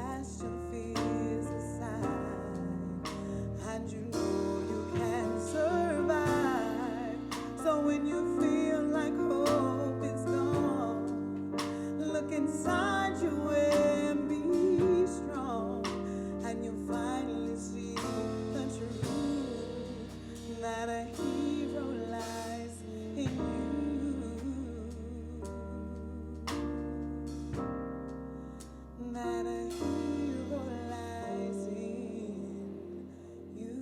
cast your fears aside, and you know you can survive. So when you feel like hope is gone, look inside you and be strong, and you'll finally see the truth that a hero lies in you, that a hero lies in you.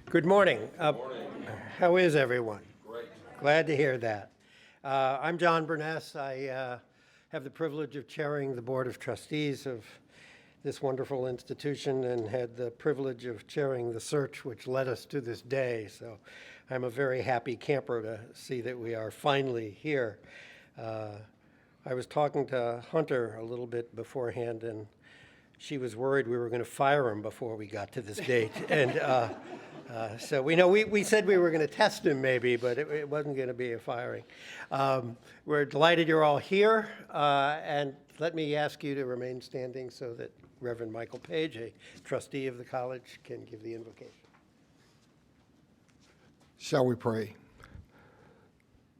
Good morning. How is everyone? Great. Glad to hear that. I'm John Burness. I have the privilege of chairing the Board of Trustees of this wonderful institution and had the privilege of chairing the search which led us to this day. So I'm a very happy camper to see that we are finally here. I was talking to Hunter a little bit beforehand, and she was worried we were going to fire him before we got to this date. And so we said we were going to test him maybe, but it wasn't going to be a firing. We're delighted you're all here, and let me ask you to remain standing so that Reverend Michael Page, a trustee of the college, can give the invocation. Shall we pray?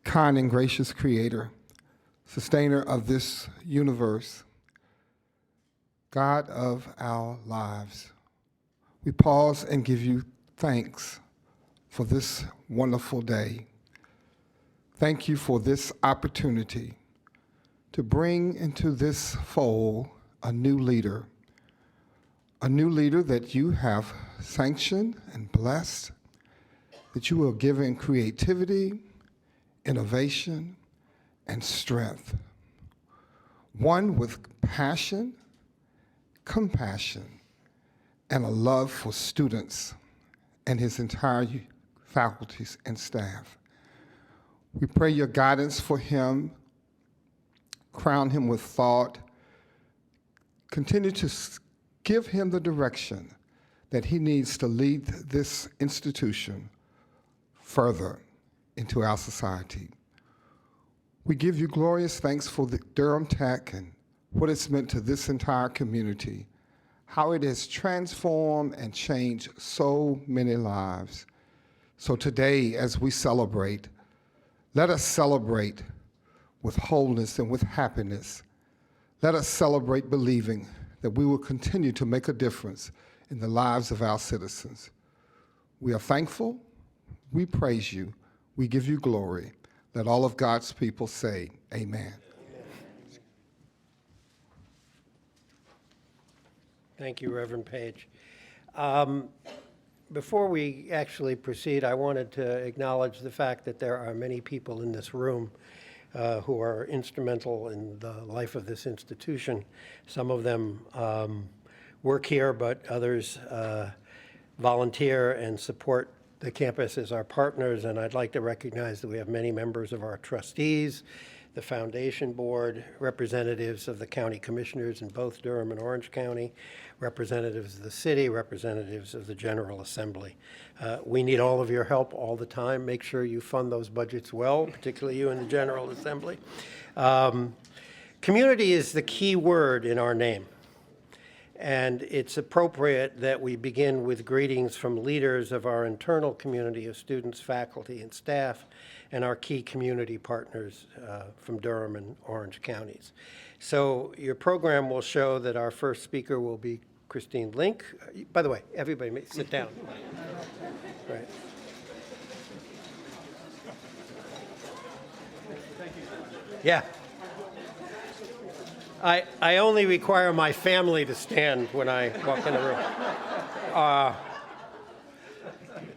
Kind and gracious Creator, sustainer of this universe, God of our lives, we pause and give you thanks for this wonderful day. Thank you for this opportunity to bring into this fold a new leader that you have sanctioned and blessed, that you will give in creativity, innovation, and strength. One with passion, compassion, and a love for students and his entire faculties and staff. We pray your guidance for him, crown him with thought, continue to give him the direction that he needs to lead this institution further into our society. We give you glorious thanks for the Durham Tech and what it's meant to this entire community, how it has transformed and changed so many lives. So today, as we celebrate, let us celebrate with wholeness and with happiness. Let us celebrate believing that we will continue to make a difference in the lives of our citizens. We are thankful, we praise you, we give you glory. Let all of God's people say, amen. Thank you, Reverend Page. Before we actually proceed, I wanted to acknowledge the fact that there are many people in this room who are instrumental in the life of this institution. Some of them work here, but others volunteer and support the campus as our partners, and I'd like to recognize that we have many members of our trustees, the foundation board, representatives of the county commissioners in both Durham and Orange County, representatives of the city, representatives of the General Assembly. We need all of your help all the time. Make sure you fund those budgets well, particularly you in the General Assembly. Community is the key word in our name. And it's appropriate that we begin with greetings from leaders of our internal community of students, faculty, and staff, and our key community partners from Durham and Orange counties. So your program will show that our first speaker will be Christine Link. By the way, everybody may sit down. Right. Yeah. I only require my family to stand when I walk in the room.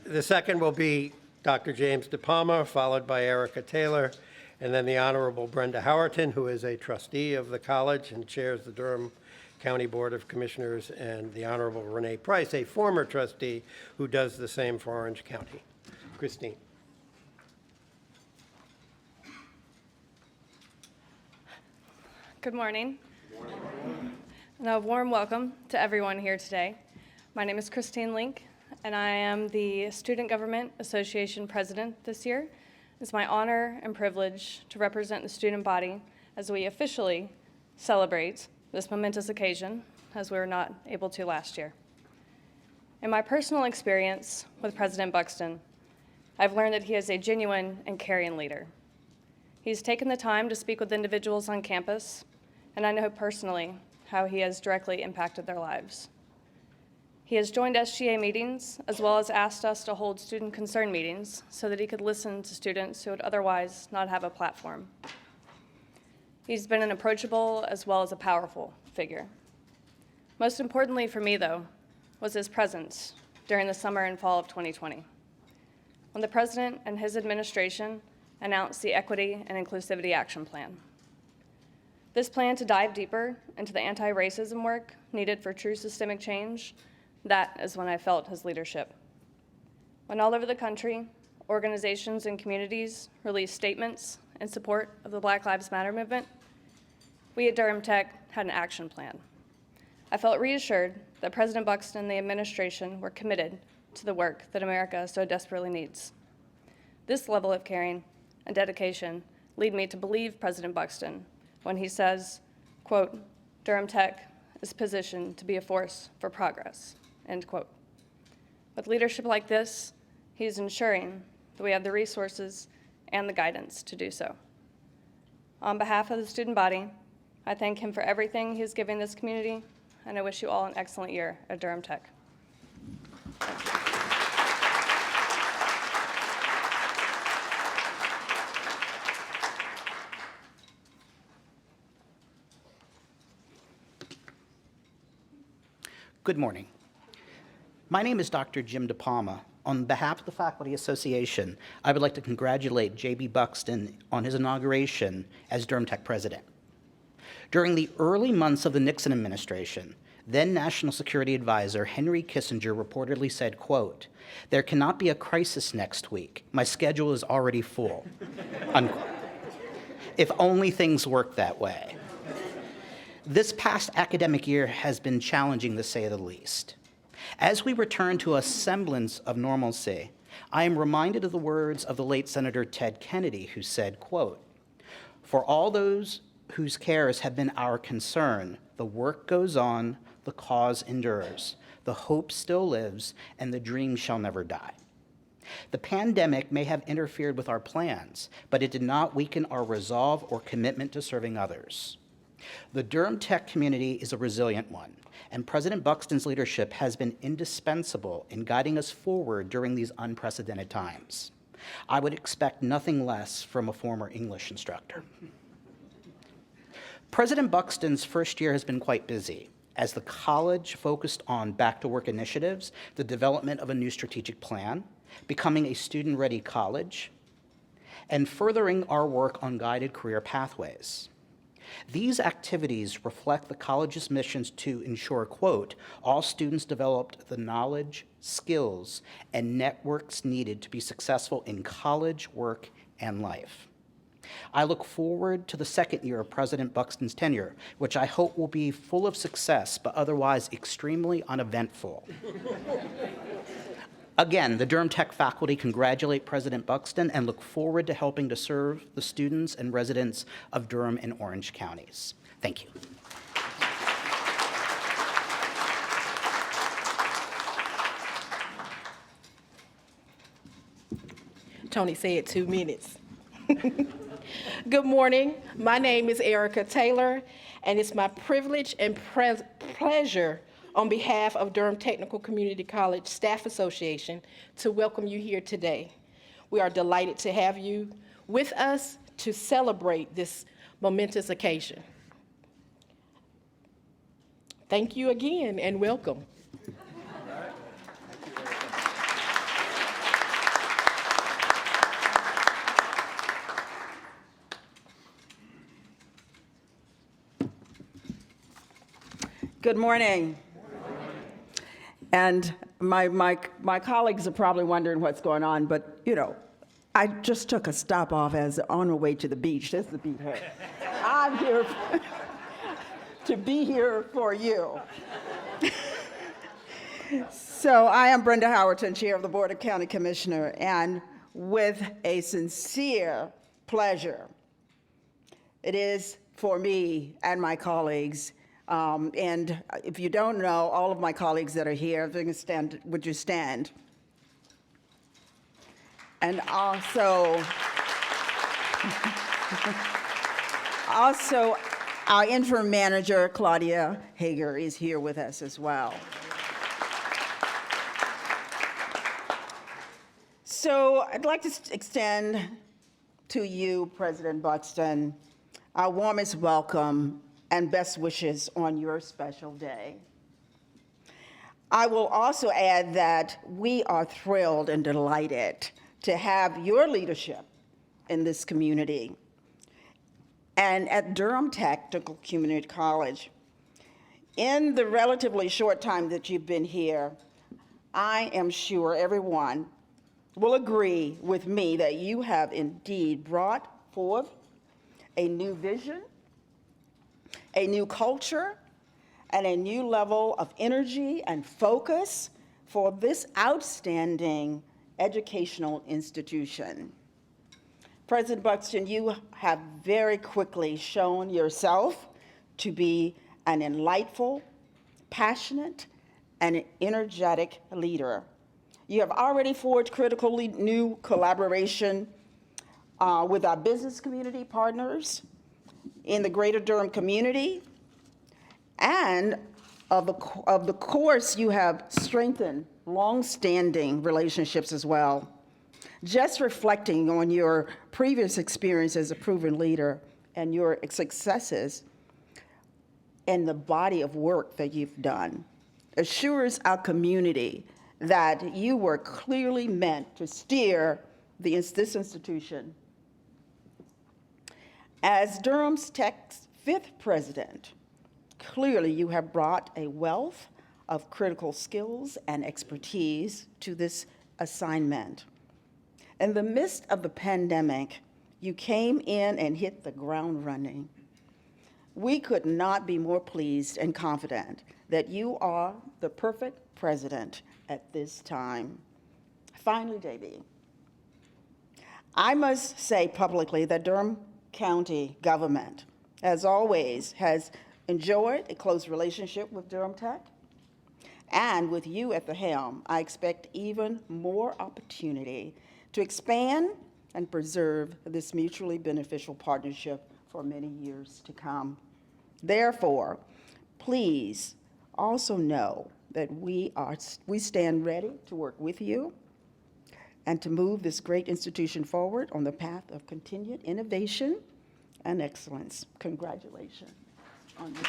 The second will be Dr. James DePalma, followed by Erica Taylor, and then the Honorable Brenda Howerton, who is a trustee of the college and chairs the Durham County Board of Commissioners, and the Honorable Renee Price, a former trustee who does the same for Orange County. Christine. Good morning. And a warm welcome to everyone here today. My name is Christine Link, and I am the Student Government Association President this year. It's my honor and privilege to represent the student body as we officially celebrate this momentous occasion, as we were not able to last year. In my personal experience with President Buxton, I've learned that he is a genuine and caring leader. He's taken the time to speak with individuals on campus, and I know personally how he has directly impacted their lives. He has joined SGA meetings, as well as asked us to hold student concern meetings so that he could listen to students who would otherwise not have a platform. He's been an approachable as well as a powerful figure. Most importantly for me, though, was his presence during the summer and fall of 2020, when the President and his administration announced the Equity and Inclusivity Action Plan. This plan to dive deeper into the anti-racism work needed for true systemic change, that is when I felt his leadership. When all over the country, organizations and communities released statements in support of the Black Lives Matter movement, we at Durham Tech had an action plan. I felt reassured that President Buxton and the administration were committed to the work that America so desperately needs. This level of caring and dedication lead me to believe President Buxton when he says, quote, Durham Tech is positioned to be a force for progress, end quote. With leadership like this, he is ensuring that we have the resources and the guidance to do so. On behalf of the student body, I thank him for everything he is giving this community, and I wish you all an excellent year at Durham Tech. Good morning. My name is Dr. Jim DePalma. On behalf of the Faculty Association, I would like to congratulate Jb Buxton on his inauguration as Durham Tech president. During the early months of the Nixon administration, then National Security Advisor Henry Kissinger reportedly said, quote, there cannot be a crisis next week. My schedule is already full, unquote. If only things worked that way. This past academic year has been challenging, to say the least. As we return to a semblance of normalcy, I am reminded of the words of the late Senator Ted Kennedy, who said, quote, for all those whose cares have been our concern, the work goes on, the cause endures, the hope still lives, and the dream shall never die. The pandemic may have interfered with our plans, but it did not weaken our resolve or commitment to serving others. The Durham Tech community is a resilient one, and President Buxton's leadership has been indispensable in guiding us forward during these unprecedented times. I would expect nothing less from a former English instructor. President Buxton's first year has been quite busy, as the college focused on back-to-work initiatives, the development of a new strategic plan, becoming a student-ready college, and furthering our work on guided career pathways. These activities reflect the college's missions to ensure, quote, all students developed the knowledge, skills, and networks needed to be successful in college, work, and life. I look forward to the second year of President Buxton's tenure, which I hope will be full of success, but otherwise extremely uneventful. Again, the Durham Tech faculty congratulate President Buxton and look forward to helping to serve the students and residents of Durham and Orange counties. Thank you. Tony said 2 minutes. Good morning. My name is Erica Taylor, and it's my privilege and pleasure on behalf of Durham Technical Community College Staff Association to welcome you here today. We are delighted to have you with us to celebrate this momentous occasion. Thank you again and welcome. Good morning. And my colleagues are probably wondering what's going on, but you know, I just took a stop off as on my way to the beach. There's the beach here. I'm here to be here for you. So I am Brenda Howerton, Chair of the Board of County Commissioner, and with a sincere pleasure, it is for me and my colleagues, and if you don't know, all of my colleagues that are here, if you can stand, would you stand? And also our interim manager, Claudia Hager, is here with us as well. So I'd like to extend to you, President Buxton, our warmest welcome and best wishes on your special day. I will also add that we are thrilled and delighted to have your leadership in this community. And at Durham Technical Community College, in the relatively short time that you've been here, I am sure everyone will agree with me that you have indeed brought forth a new vision, a new culture, and a new level of energy and focus for this outstanding educational institution. President Buxton, you have very quickly shown yourself to be an enlightful, passionate, and energetic leader. You have already forged critical new collaboration with our business community partners in the greater Durham community, and of the course, you have strengthened long-standing relationships as well. Just reflecting on your previous experience as a proven leader and your successes and the body of work that you've done assures our community that you were clearly meant to steer this institution. As Durham Tech's 5th president, clearly you have brought a wealth of critical skills and expertise to this assignment. In the midst of the pandemic, you came in and hit the ground running. We could not be more pleased and confident that you are the perfect president at this time. Finally, Jb, I must say publicly that Durham County government, as always, has enjoyed a close relationship with Durham Tech. And with you at the helm, I expect even more opportunity to expand and preserve this mutually beneficial partnership for many years to come. Therefore, please also know that we stand ready to work with you and to move this great institution forward on the path of continued innovation and excellence. Congratulations on this.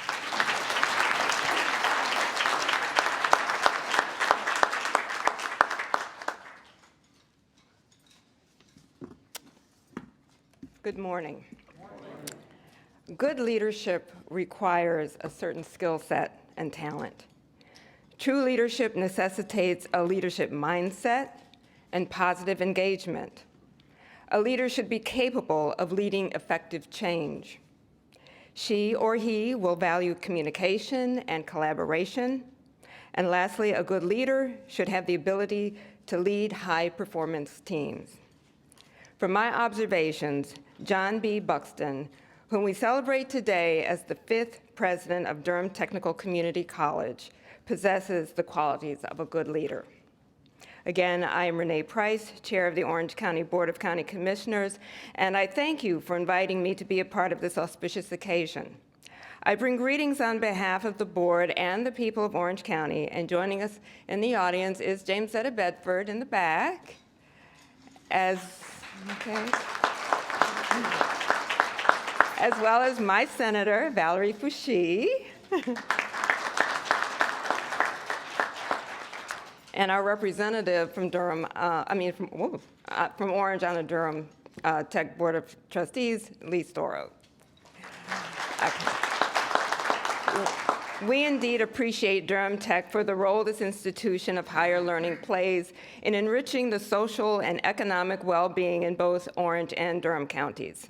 Good morning. Good leadership requires a certain skill set and talent. True leadership necessitates a leadership mindset and positive engagement. A leader should be capable of leading effective change. She or he will value communication and collaboration. And lastly, a good leader should have the ability to lead high-performance teams. From my observations, Jb Buxton, whom we celebrate today as the 5th president of Durham Technical Community College, possesses the qualities of a good leader. Again, I am Renee Price, Chair of the Orange County Board of County Commissioners, and I thank you for inviting me to be a part of this auspicious occasion. I bring greetings on behalf of the board and the people of Orange County, and joining us in the audience is Jamesetta Bedford in the back, as well as my senator, Valerie Fouché, and our representative from Durham, from Orange on the Durham Tech Board of Trustees, Lee Storo. Okay. We indeed appreciate Durham Tech for the role this institution of higher learning plays in enriching the social and economic well-being in both Orange and Durham counties.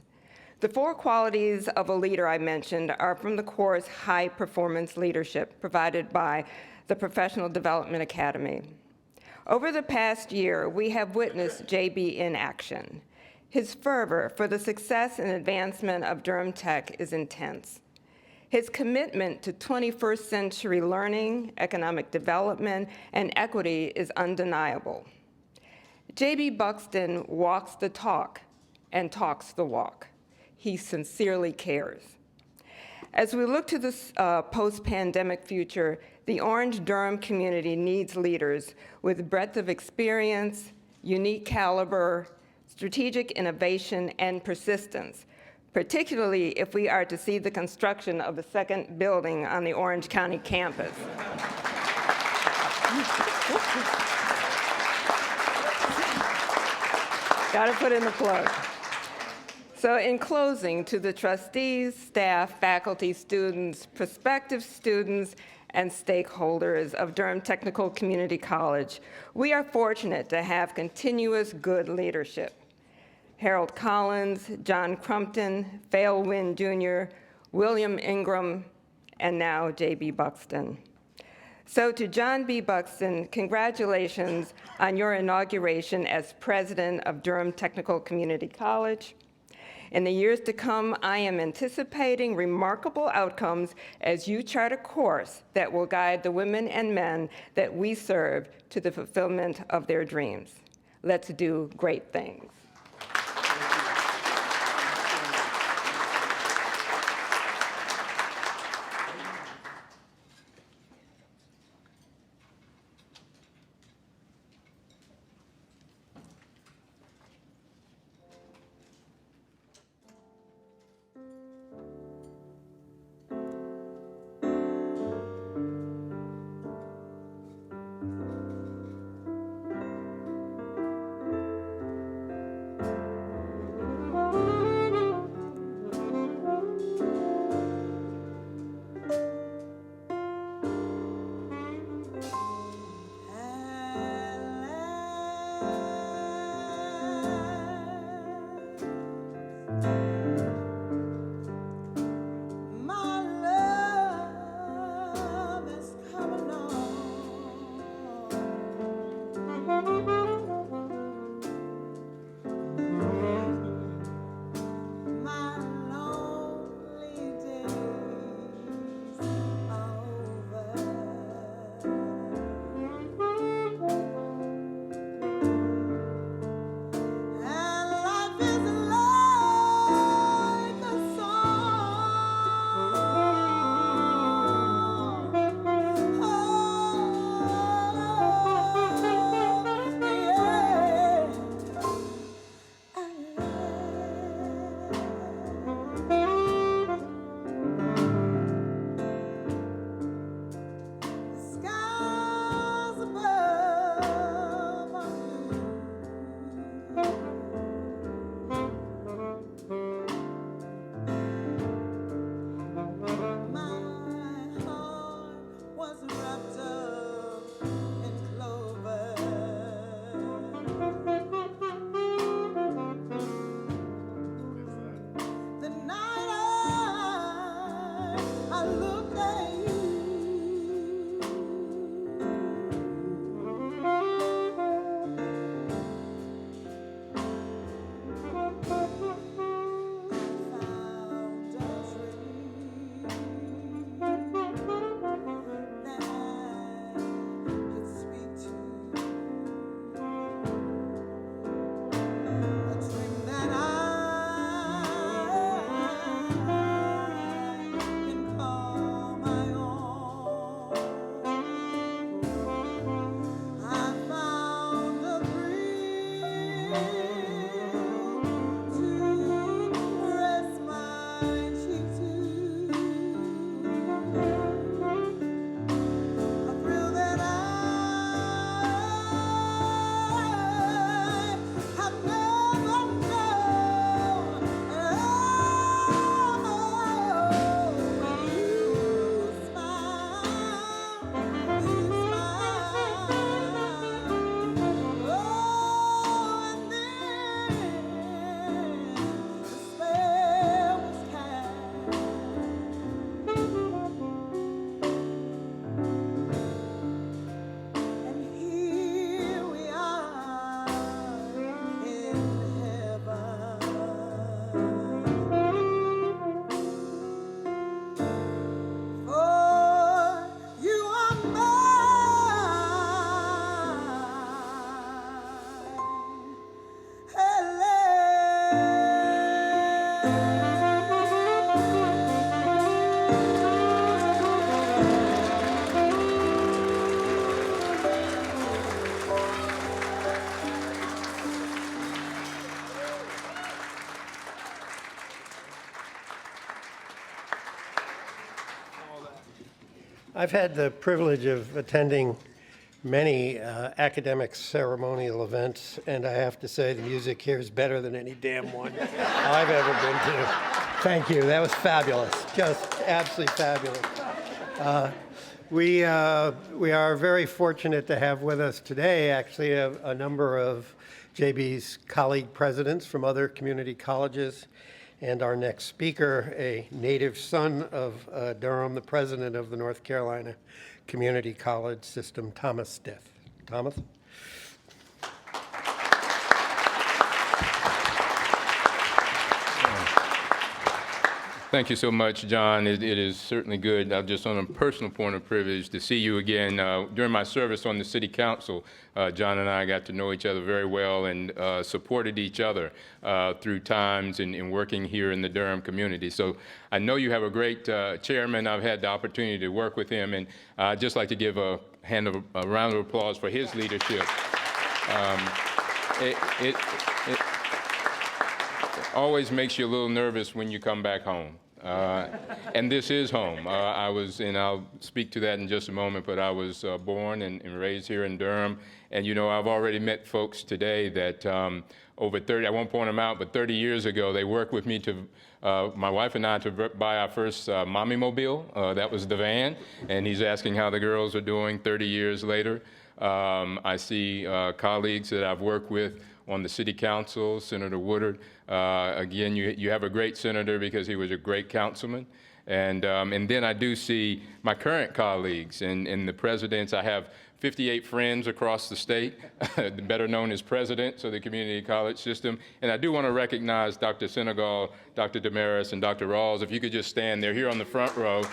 The 4 qualities of a leader I mentioned are from the course High Performance Leadership provided by the Professional Development Academy. Over the past year, we have witnessed JB in action. His fervor for the success and advancement of Durham Tech is intense. His commitment to 21st century learning, economic development, and equity is undeniable. Jb Buxton walks the talk and talks the walk. He sincerely cares. As we look to this post-pandemic future, the Orange-Durham community needs leaders with breadth of experience, unique caliber, strategic innovation, and persistence, particularly if we are to see the construction of the second building on the Orange County campus. Got to put in the plug. So in closing, to the trustees, staff, faculty, students, prospective students, and stakeholders of Durham Technical Community College, we are fortunate to have continuous good leadership. Harold Collins, John Crumpton, Fail Wynn Jr., William Ingram, and now Jb Buxton. So to John B. Buxton, congratulations on your inauguration as president of Durham Technical Community College. In the years to come, I am anticipating remarkable outcomes as you chart a course that will guide the women and men that we serve to the fulfillment of their dreams. Let's do great things. I've had the privilege of attending many academic ceremonial events, and I have to say the music here is better than any damn one I've ever been to. Thank you. That was fabulous. Just absolutely fabulous. We are very fortunate to have with us today, actually, a number of JB's colleague presidents from other community colleges, and our next speaker, a native son of Durham, the president of the North Carolina Community College System, Thomas Stith. Thomas? Thank you so much, John. It is certainly good, just on a personal point of privilege, to see you again. During my service on the City Council, John and I got to know each other very well and supported each other through times in working here in the Durham community. So I know you have a great chairman. I've had the opportunity to work with him, and I'd just like to give a round of applause for his leadership. It always makes you a little nervous when you come back home. And this is home. I was, and I'll speak to that in just a moment, but I was born and raised here in Durham. And, you know, I've already met folks today that over 30, I won't point them out, but 30 years ago, they worked with me to, my wife and I, to buy our first Mommy Mobile. That was the van. And he's asking how the girls are doing 30 years later. I see colleagues that I've worked with on the City Council, Senator Woodard. Again, you have a great senator because he was a great councilman. And then I do see my current colleagues and the presidents. I have 58 friends across the state, better known as presidents of the community college system. And I do want to recognize Dr. Senegal, Dr. Damaris, and Dr. Rawls. If you could just stand there here on the front row.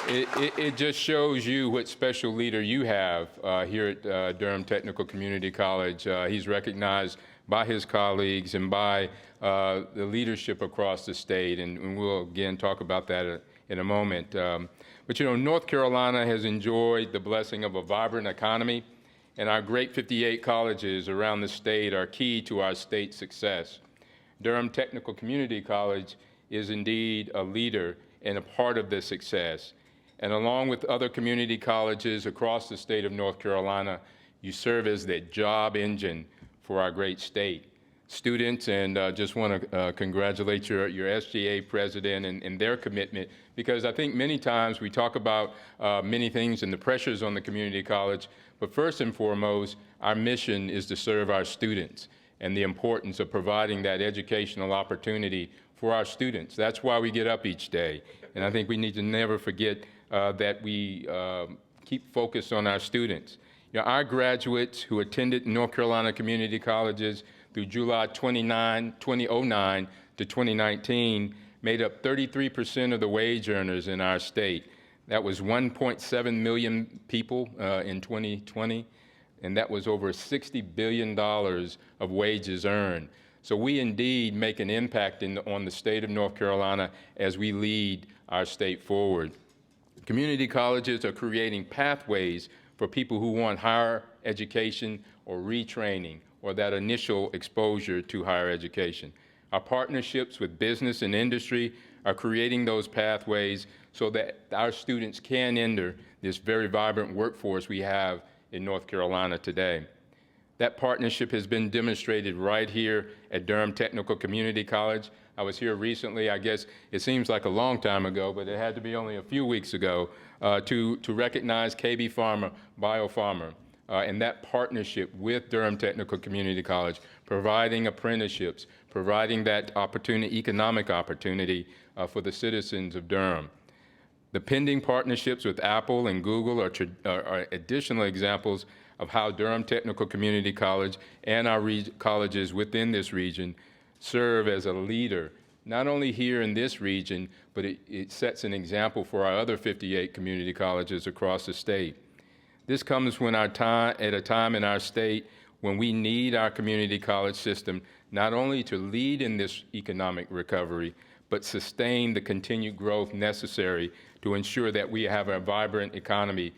It just shows you what special leader you have here at Durham Technical Community College. He's recognized by his colleagues and by the leadership across the state, and we'll again talk about that in a moment. But you know, North Carolina has enjoyed the blessing of a vibrant economy, and our great 58 colleges around the state are key to our state's success. Durham Technical Community College is indeed a leader and a part of this success. And along with other community colleges across the state of North Carolina, you serve as the job engine for our great state. Students, and just want to congratulate your SGA president and their commitment, because I think many times we talk about many things and the pressures on the community college, but first and foremost, our mission is to serve our students and the importance of providing that educational opportunity for our students. That's why we get up each day. And I think we need to never forget that we keep focused on our students. You know, our graduates who attended North Carolina community colleges through July 2009 to 2019 made up 33% of the wage earners in our state. That was 1.7 million people in 2020, and that was over $60 billion of wages earned. So we indeed make an impact on the state of North Carolina as we lead our state forward. Community colleges are creating pathways for people who want higher education or retraining or that initial exposure to higher education. Our partnerships with business and industry are creating those pathways so that our students can enter this very vibrant workforce we have in North Carolina today. That partnership has been demonstrated right here at Durham Technical Community College. I was here recently, I guess it seems like a long time ago, but it had to be only a few weeks ago, to recognize KB Pharma, BioPharma, and that partnership with Durham Technical Community College, providing apprenticeships, providing that opportunity, economic opportunity for the citizens of Durham. The pending partnerships with Apple and Google are additional examples of how Durham Technical Community College and our colleges within this region serve as a leader, not only here in this region, but it sets an example for our other 58 community colleges across the state. This comes at a time in our state when we need our community college system not only to lead in this economic recovery, but sustain the continued growth necessary to ensure that we have a vibrant economy,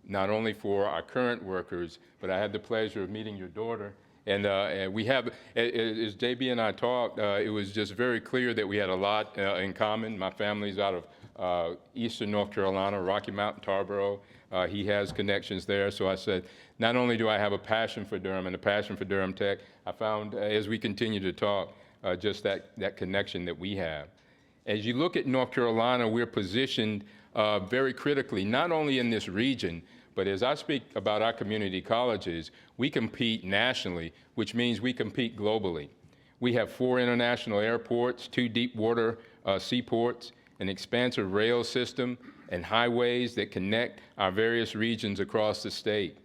not only for our current workers, but I had the pleasure of meeting your daughter And we have, as JB and I talked, it was just very clear that we had a lot in common. My family's out of eastern North Carolina, Rocky Mount, Tarboro. He has connections there. So I said, not only do I have a passion for Durham and a passion for Durham Tech, I found as we continue to talk, just that connection that we have. As you look at North Carolina, we're positioned very critically, not only in this region, but as I speak about our community colleges, we compete nationally, which means we compete globally. We have 4 international airports, 2 deep water seaports, an expansive rail system, and highways that connect our various regions across the state.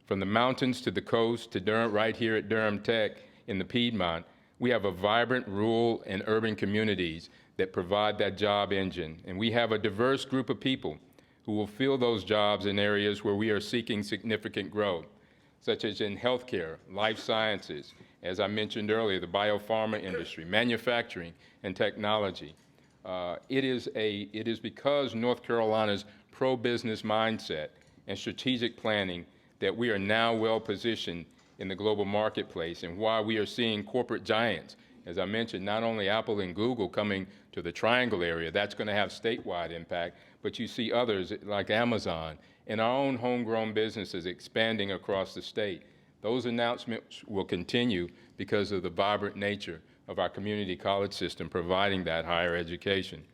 From the mountains to the coast to Durham, right here at Durham Tech in the Piedmont, we have a vibrant rural and urban communities that provide that job engine. And we have a diverse group of people who will fill those jobs in areas where we are seeking significant growth, such as in healthcare, life sciences, as I mentioned earlier, the biopharma industry, manufacturing, and technology. It is because North Carolina's pro-business mindset and strategic planning that we are now well positioned in the global marketplace, and why we are seeing corporate giants, as I mentioned, not only Apple and Google coming to the Triangle area, that's going to have statewide impact, but you see others like Amazon and our own homegrown businesses expanding across the state. Those announcements will continue because of the vibrant nature of our community college system providing that higher education.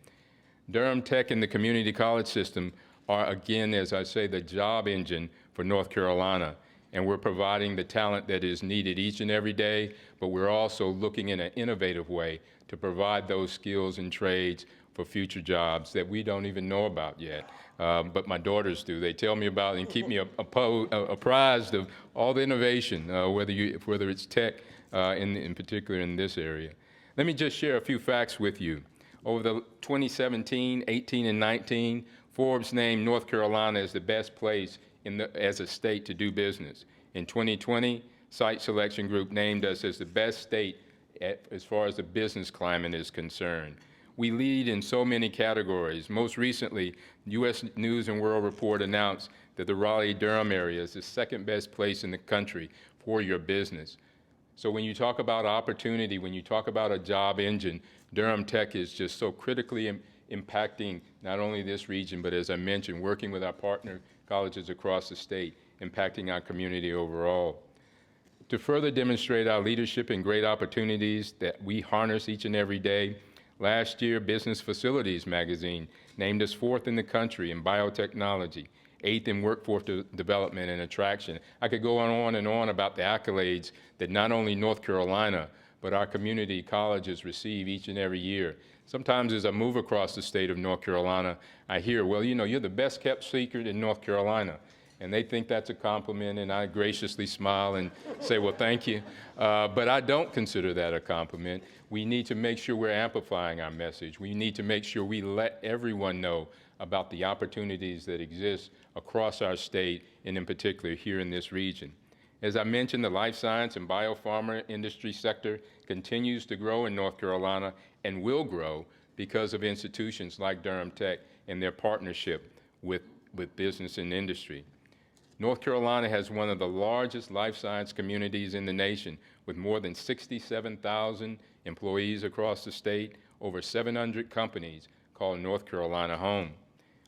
Durham Tech and the community college system are, again, as I say, the job engine for North Carolina. And we're providing the talent that is needed each and every day, but we're also looking in an innovative way to provide those skills and trades for future jobs that we don't even know about yet. But my daughters do. They tell me about and keep me apprised of all the innovation, whether it's tech, in particular in this area. Let me just share a few facts with you. Over the 2017, 18, and 19, Forbes named North Carolina as the best place as a state to do business. In 2020, Site Selection Group named us as the best state as far as the business climate is concerned. We lead in so many categories. Most recently, U.S. News and World Report announced that the Raleigh-Durham area is the second best place in the country for your business. So when you talk about opportunity, when you talk about a job engine, Durham Tech is just so critically impacting not only this region, but as I mentioned, working with our partner colleges across the state, impacting our community overall. To further demonstrate our leadership and great opportunities that we harness each and every day, last year, Business Facilities magazine named us 4th in the country in biotechnology, 8th in workforce development and attraction. I could go on and on about the accolades that not only North Carolina, but our community colleges receive each and every year. Sometimes as I move across the state of North Carolina, I hear, well, you know, you're the best kept secret in North Carolina. And they think that's a compliment, and I graciously smile and say, well, thank you. But I don't consider that a compliment. We need to make sure we're amplifying our message. We need to make sure we let everyone know about the opportunities that exist across our state, and in particular here in this region. As I mentioned, the life science and biopharma industry sector continues to grow in North Carolina and will grow because of institutions like Durham Tech and their partnership with business and industry. North Carolina has one of the largest life science communities in the nation, with more than 67,000 employees across the state, over 700 companies call North Carolina home.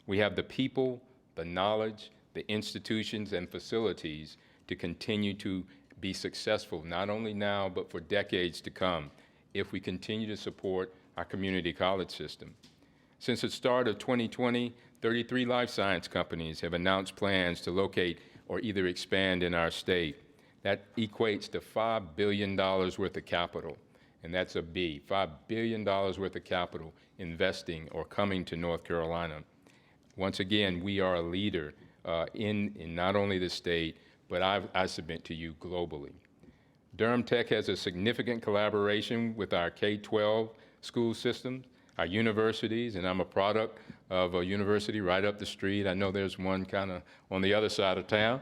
We have the people, the knowledge, the institutions, and facilities to continue to be successful, not only now, but for decades to come, if we continue to support our community college system. Since the start of 2020, 33 life science companies have announced plans to locate or either expand in our state. That equates to $5 billion worth of capital, and that's a B, $5 billion worth of capital investing or coming to North Carolina. Once again, we are a leader in not only the state, but I submit to you globally. Durham Tech has a significant collaboration with our K-12 school systems, our universities, and I'm a product of a university right up the street. I know there's one kind of on the other side of town,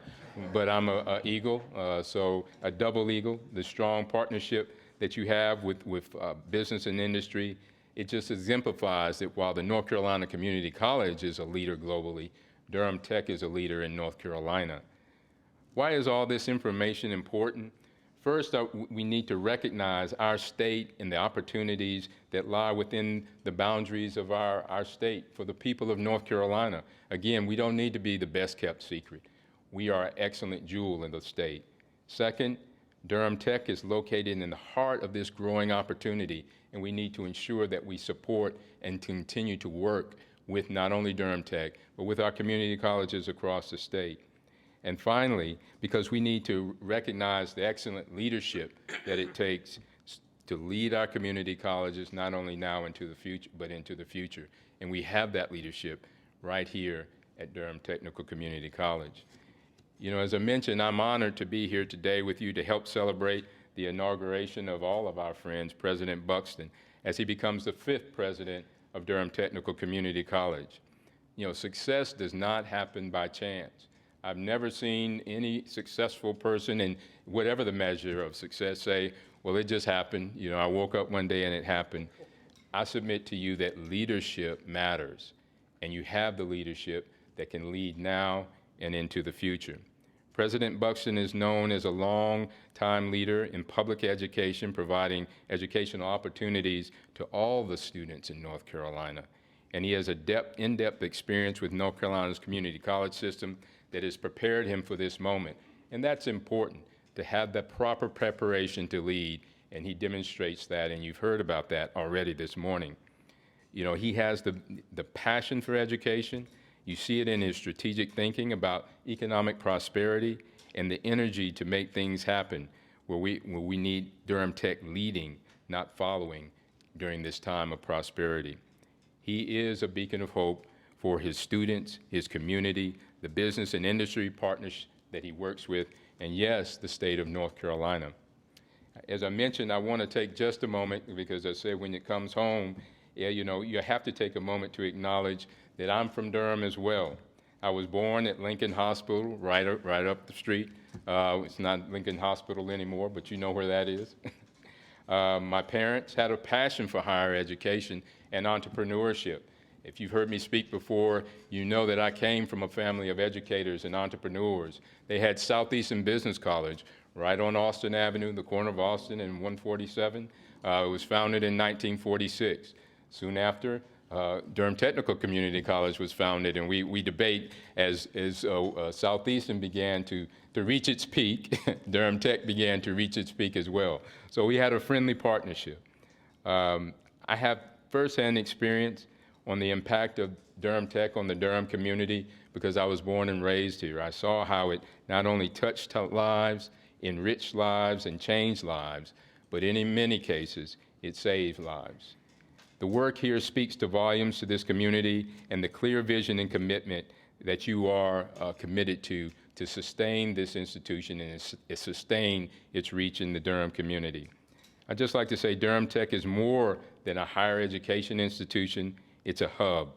but I'm a Eagle, so a double Eagle. The strong partnership that you have with business and industry, it just exemplifies that while the North Carolina Community College is a leader globally, Durham Tech is a leader in North Carolina. Why is all this information important? First, we need to recognize our state and the opportunities that lie within the boundaries of our state for the people of North Carolina. Again, we don't need to be the best kept secret. We are an excellent jewel in the state. Second, Durham Tech is located in the heart of this growing opportunity, and we need to ensure that we support and continue to work with not only Durham Tech, but with our community colleges across the state. And finally, because we need to recognize the excellent leadership that it takes to lead our community colleges, not only now into the future, but into the future. And we have that leadership right here at Durham Technical Community College. You know, as I mentioned, I'm honored to be here today with you to help celebrate the inauguration of all of our friends, President Buxton, as he becomes the 5th president of Durham Technical Community College. You know, success does not happen by chance. I've never seen any successful person in whatever the measure of success say, well, it just happened. You know, I woke up one day and it happened. I submit to you that leadership matters, and you have the leadership that can lead now and into the future. President Buxton is known as a long-time leader in public education, providing educational opportunities to all the students in North Carolina. And he has a in-depth experience with North Carolina's community college system that has prepared him for this moment. And that's important, to have the proper preparation to lead, and he demonstrates that, and you've heard about that already this morning. You know, he has the passion for education. You see it in his strategic thinking about economic prosperity and the energy to make things happen where we need Durham Tech leading, not following, during this time of prosperity. He is a beacon of hope for his students, his community, the business and industry partners that he works with, and yes, the state of North Carolina. As I mentioned, I want to take just a moment, because I said when it comes home, yeah, you know, you have to take a moment to acknowledge that I'm from Durham as well. I was born at Lincoln Hospital, right up the street. It's not Lincoln Hospital anymore, but you know where that is. My parents had a passion for higher education and entrepreneurship. If you've heard me speak before, you know that I came from a family of educators and entrepreneurs. They had Southeastern Business College right on Austin Avenue, the corner of Austin and 147. It was founded in 1946. Soon after, Durham Technical Community College was founded, and we debate as Southeastern began to reach its peak, Durham Tech began to reach its peak as well. So we had a friendly partnership. I have firsthand experience on the impact of Durham Tech on the Durham community because I was born and raised here. I saw how it not only touched lives, enriched lives, and changed lives, but in many cases, it saved lives. The work here speaks to volumes to this community and the clear vision and commitment that you are committed to sustain this institution and sustain its reach in the Durham community. I'd just like to say Durham Tech is more than a higher education institution. It's a hub,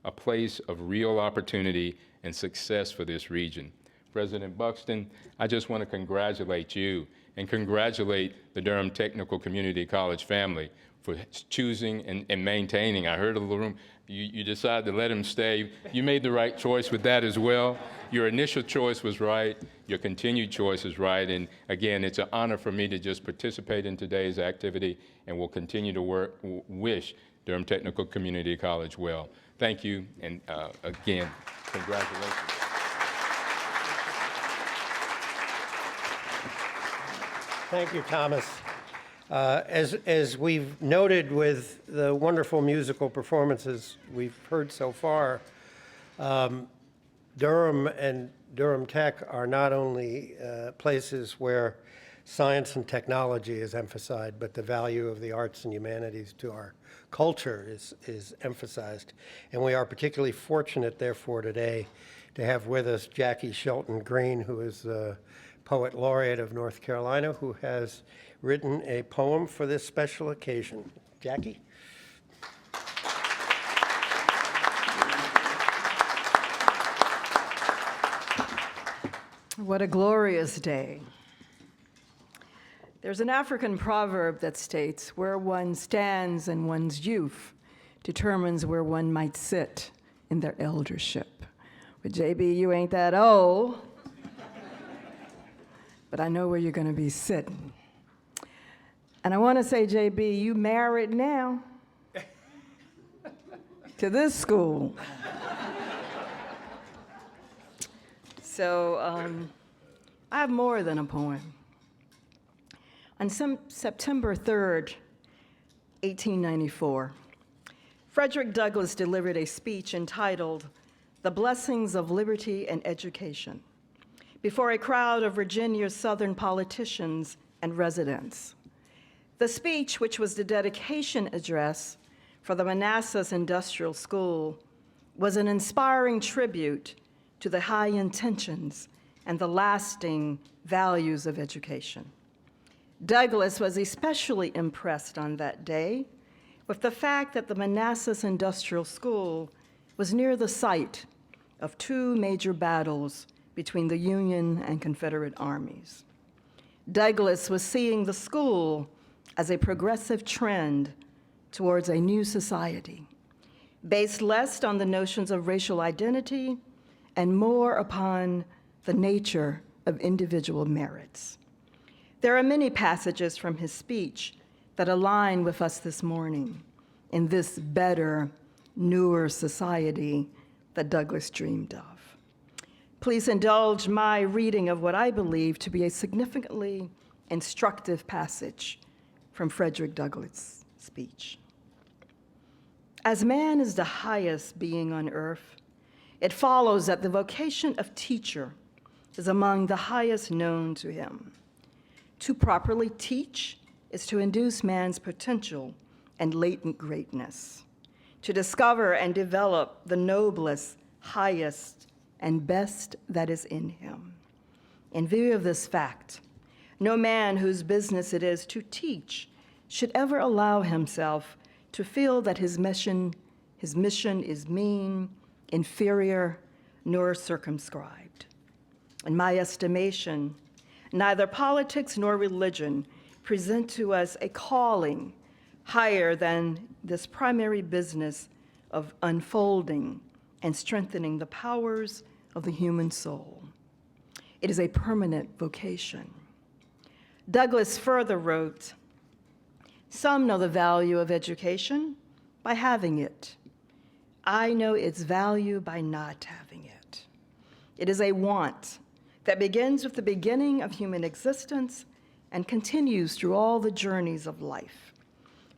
a place of real opportunity and success for this region. President Buxton, I just want to congratulate you and congratulate the Durham Technical Community College family for choosing and maintaining. I heard a little room, you decided to let him stay. You made the right choice with that as well. Your initial choice was right, your continued choice is right, and again, it's an honor for me to just participate in today's activity, and we'll continue to wish Durham Technical Community College well. Thank you, and again, congratulations. Thank you, Thomas. As we've noted with the wonderful musical performances we've heard so far, Durham and Durham Tech are not only places where science and technology is emphasized, but the value of the arts and humanities to our culture is emphasized. And we are particularly fortunate, therefore, today to have with us Jackie Shelton Green, who is the Poet Laureate of North Carolina, who has written a poem for this special occasion. Jackie? What a glorious day. There's an African proverb that states, where one stands in one's youth determines where one might sit in their eldership. But JB, you ain't that old. but I know where you're going to be sitting. And I want to say, JB, you married now to this school. So I have more than a poem. On September 3rd, 1894, Frederick Douglass delivered a speech entitled "The Blessings of Liberty and Education" before a crowd of Virginia's Southern politicians and residents. The speech, which was the dedication address for the Manassas Industrial School, was an inspiring tribute to the high intentions and the lasting values of education. Douglass was especially impressed on that day with the fact that the Manassas Industrial School was near the site of two major battles between the Union and Confederate armies. Douglass was seeing the school as a progressive trend towards a new society, based less on the notions of racial identity and more upon the nature of individual merits. There are many passages from his speech that align with us this morning in this better, newer society that Douglass dreamed of. Please indulge my reading of what I believe to be a significantly instructive passage from Frederick Douglass' speech. As man is the highest being on earth, it follows that the vocation of teacher is among the highest known to him. To properly teach is to induce man's potential and latent greatness, to discover and develop the noblest, highest, and best that is in him. In view of this fact, no man whose business it is to teach should ever allow himself to feel that his mission is mean, inferior, nor circumscribed. In my estimation, neither politics nor religion present to us a calling higher than this primary business of unfolding and strengthening the powers of the human soul. It is a permanent vocation. Douglass further wrote, "Some know the value of education by having it. I know its value by not having it. It is a want that begins with the beginning of human existence and continues through all the journeys of life.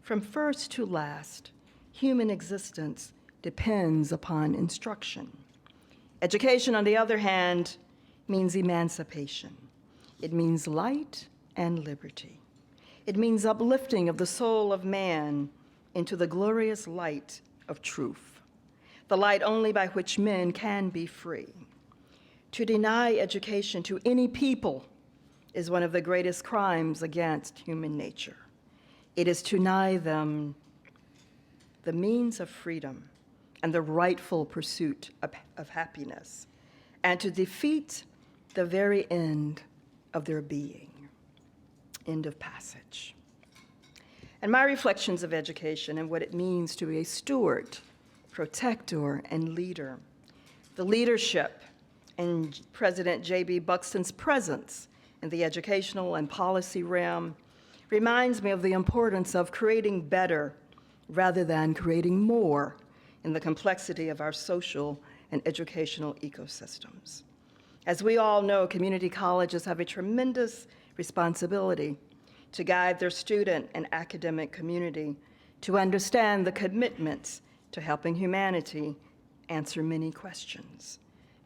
From first to last, human existence depends upon instruction. Education, on the other hand, means emancipation. It means light and liberty. It means uplifting of the soul of man into the glorious light of truth, the light only by which men can be free. To deny education to any people is one of the greatest crimes against human nature. It is to deny them the means of freedom and the rightful pursuit of happiness, and to defeat the very end of their being." End of passage. And my reflections of education and what it means to be a steward, protector, and leader. The leadership and President Jb Buxton's presence in the educational and policy realm reminds me of the importance of creating better rather than creating more in the complexity of our social and educational ecosystems. As we all know, community colleges have a tremendous responsibility to guide their student and academic community to understand the commitments to helping humanity answer many questions.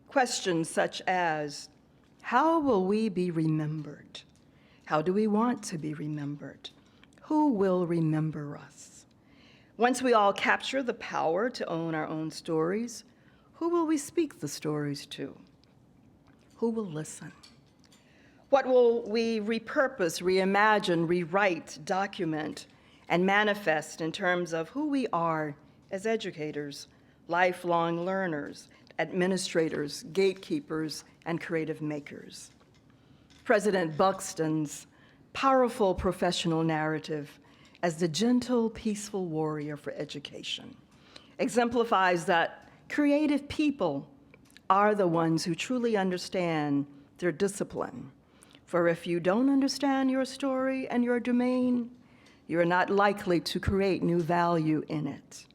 Questions such as, how will we be remembered? How do we want to be remembered? Who will remember us? Once we all capture the power to own our own stories, who will we speak the stories to? Who will listen? What will we repurpose, reimagine, rewrite, document, and manifest in terms of who we are as educators, lifelong learners, administrators, gatekeepers, and creative makers? President Buxton's powerful professional narrative as the gentle, peaceful warrior for education exemplifies that creative people are the ones who truly understand their discipline, For if you don't understand your story and your domain, you are not likely to create new value in it.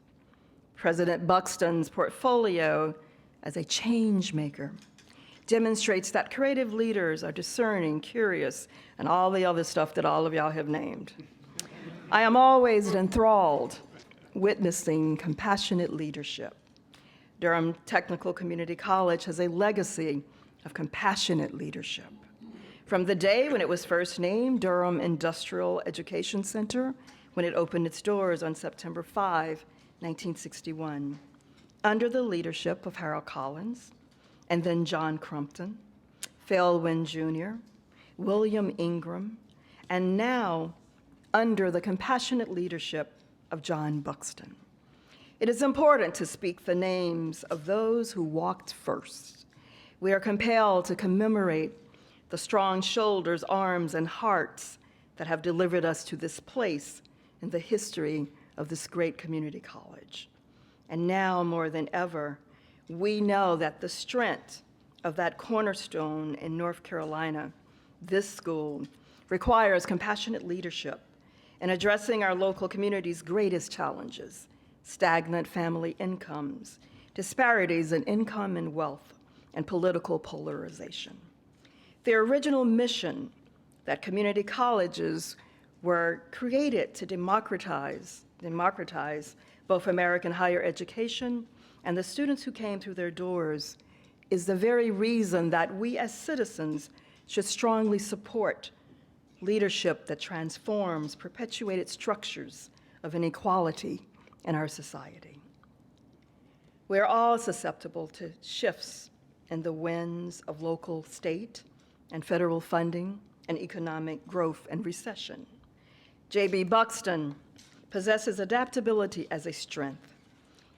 President Buxton's portfolio as a change maker demonstrates that creative leaders are discerning, curious, and all the other stuff that all of y'all have named. I am always enthralled witnessing compassionate leadership. Durham Technical Community College has a legacy of compassionate leadership. From the day when it was first named Durham Industrial Education Center, when it opened its doors on September 5, 1961, under the leadership of Harold Collins, and then John Crumpton, Felwyn Jr., William Ingram, and now under the compassionate leadership of John Buxton. It is important to speak the names of those who walked first. We are compelled to commemorate the strong shoulders, arms, and hearts that have delivered us to this place in the history of this great community college. And now more than ever, we know that the strength of that cornerstone in North Carolina, this school, requires compassionate leadership in addressing our local community's greatest challenges: stagnant family incomes, disparities in income and wealth, and political polarization. The original mission that community colleges were created to democratize both American higher education and the students who came through their doors is the very reason that we as citizens should strongly support leadership that transforms perpetuated structures of inequality in our society. We're all susceptible to shifts in the winds of local, state, and federal funding and economic growth and recession. Jb Buxton possesses adaptability as a strength,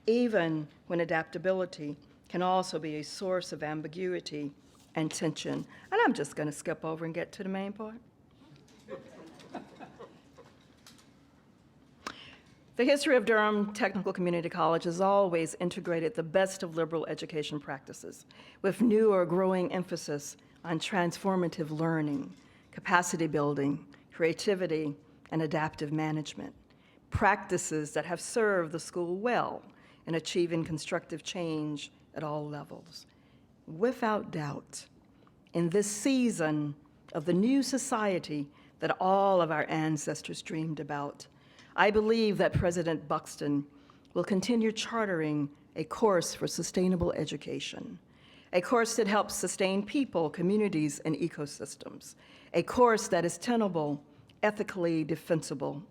even when adaptability can also be a source of ambiguity and tension. And I'm just going to skip over and get to the main part. The history of Durham Technical Community College has always integrated the best of liberal education practices with new or growing emphasis on transformative learning, capacity building, creativity, and adaptive management, practices that have served the school well in achieving constructive change at all levels. Without doubt, in this season of the new society that all of our ancestors dreamed about, I believe that President Buxton will continue chartering a course for sustainable education, a course that helps sustain people, communities, and ecosystems, a course that is tenable, ethically defensible,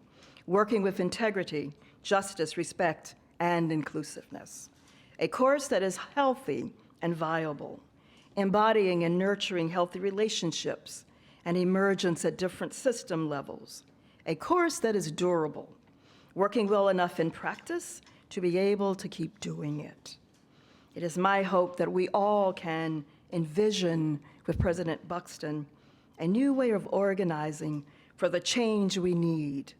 working with integrity, justice, respect, and inclusiveness, a course that is healthy and viable, embodying and nurturing healthy relationships and emergence at different system levels, a course that is durable, working well enough in practice to be able to keep doing it. It is my hope that we all can envision with President Buxton a new way of organizing for the change we need,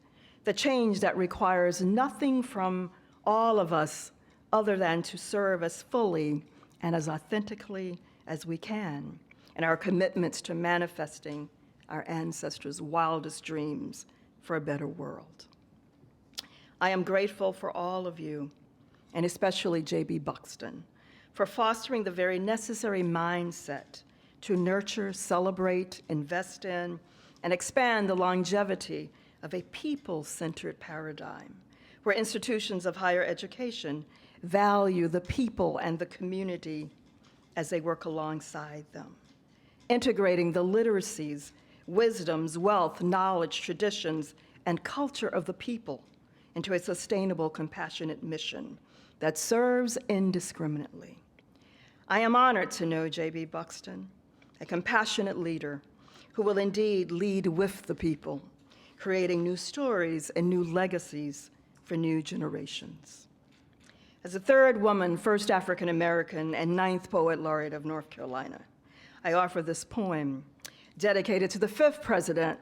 the change that requires nothing from all of us other than to serve as fully and as authentically as we can in our commitments to manifesting our ancestors' wildest dreams for a better world. I am grateful for all of you, and especially Jb Buxton, for fostering the very necessary mindset to nurture, celebrate, invest in, and expand the longevity of a people-centered paradigm, where institutions of higher education value the people and the community as they work alongside them, integrating the literacies, wisdoms, wealth, knowledge, traditions, and culture of the people into a sustainable, compassionate mission that serves indiscriminately. I am honored to know Jb Buxton, a compassionate leader who will indeed lead with the people, creating new stories and new legacies for new generations. As the third woman, first African American, and ninth poet laureate of North Carolina, I offer this poem dedicated to the fifth president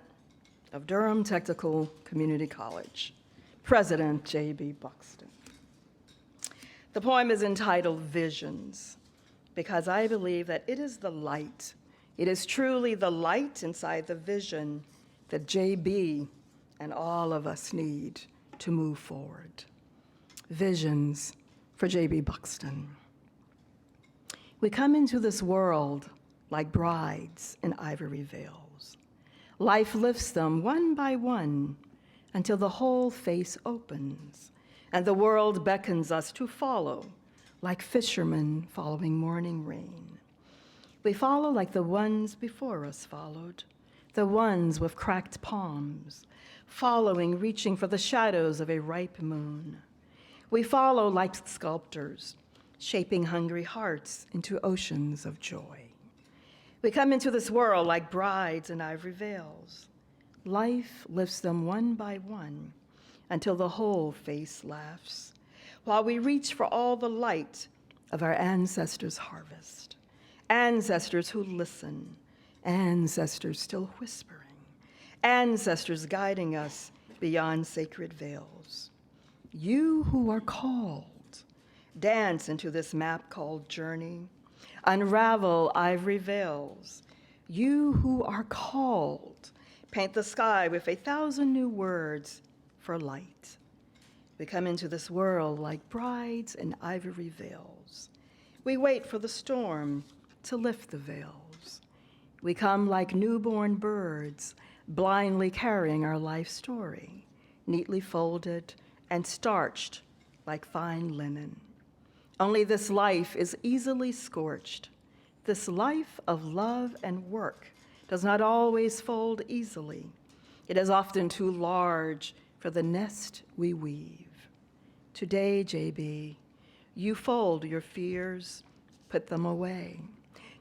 of Durham Technical Community College, President Jb Buxton. The poem is entitled Visions, because I believe that it is the light It is truly the light inside the vision that Jb and all of us need to move forward. Visions for Jb Buxton. We come into this world like brides in ivory veils. Life lifts them one by one until the whole face opens, and the world beckons us to follow like fishermen following morning rain. We follow like the ones before us followed, the ones with cracked palms, following, reaching for the shadows of a ripe moon. We follow like sculptors, shaping hungry hearts into oceans of joy. We come into this world like brides in ivory veils. Life lifts them one by one until the whole face laughs, while we reach for all the light of our ancestors' harvest. Ancestors who listen, ancestors still whispering, ancestors guiding us beyond sacred veils. You who are called, dance into this map called journey, unravel ivory veils. You who are called, paint the sky with 1,000 new words for light. We come into this world like brides in ivory veils. We wait for the storm to lift the veils. We come like newborn birds, blindly carrying our life story, neatly folded and starched like fine linen. Only this life is easily scorched. This life of love and work does not always fold easily. It is often too large for the nest we weave. Today, Jb, you fold your fears, put them away.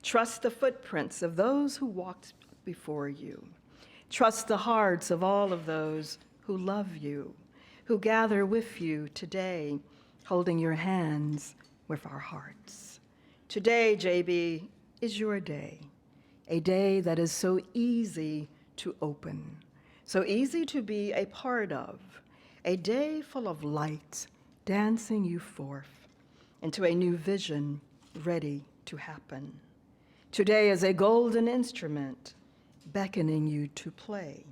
Trust the footprints of those who walked before you. Trust the hearts of all of those who love you, who gather with you today, holding your hands with our hearts. Today, Jb, is your day, a day that is so easy to open, so easy to be a part of, a day full of light, dancing you forth into a new vision ready to happen. Today is a golden instrument beckoning you to play.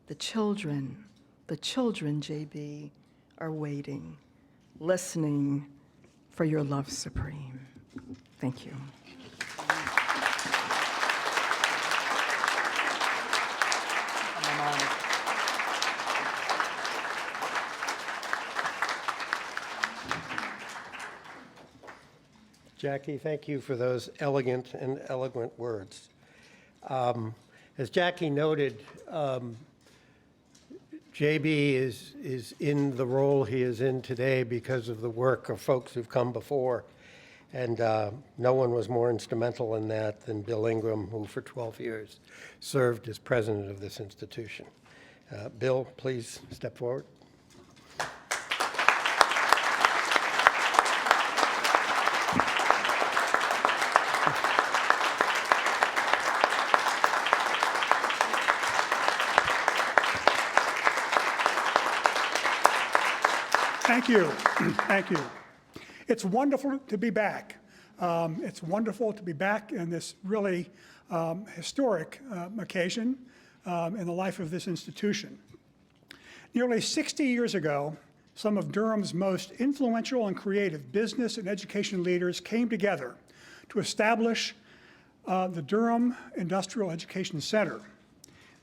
The children, Jb, are waiting, listening for your love supreme. Thank you. Jackie, thank you for those elegant and eloquent words. As Jackie noted, Jb is in the role he is in today because of the work of folks who've come before, and no one was more instrumental in that than Bill Ingram, who for 12 years served as president of this institution. Bill, please step forward. Thank you. Thank you. It's wonderful to be back. It's wonderful to be back in this really historic occasion in the life of this institution. Nearly 60 years ago, some of Durham's most influential and creative business and education leaders came together to establish the Durham Industrial Education Center.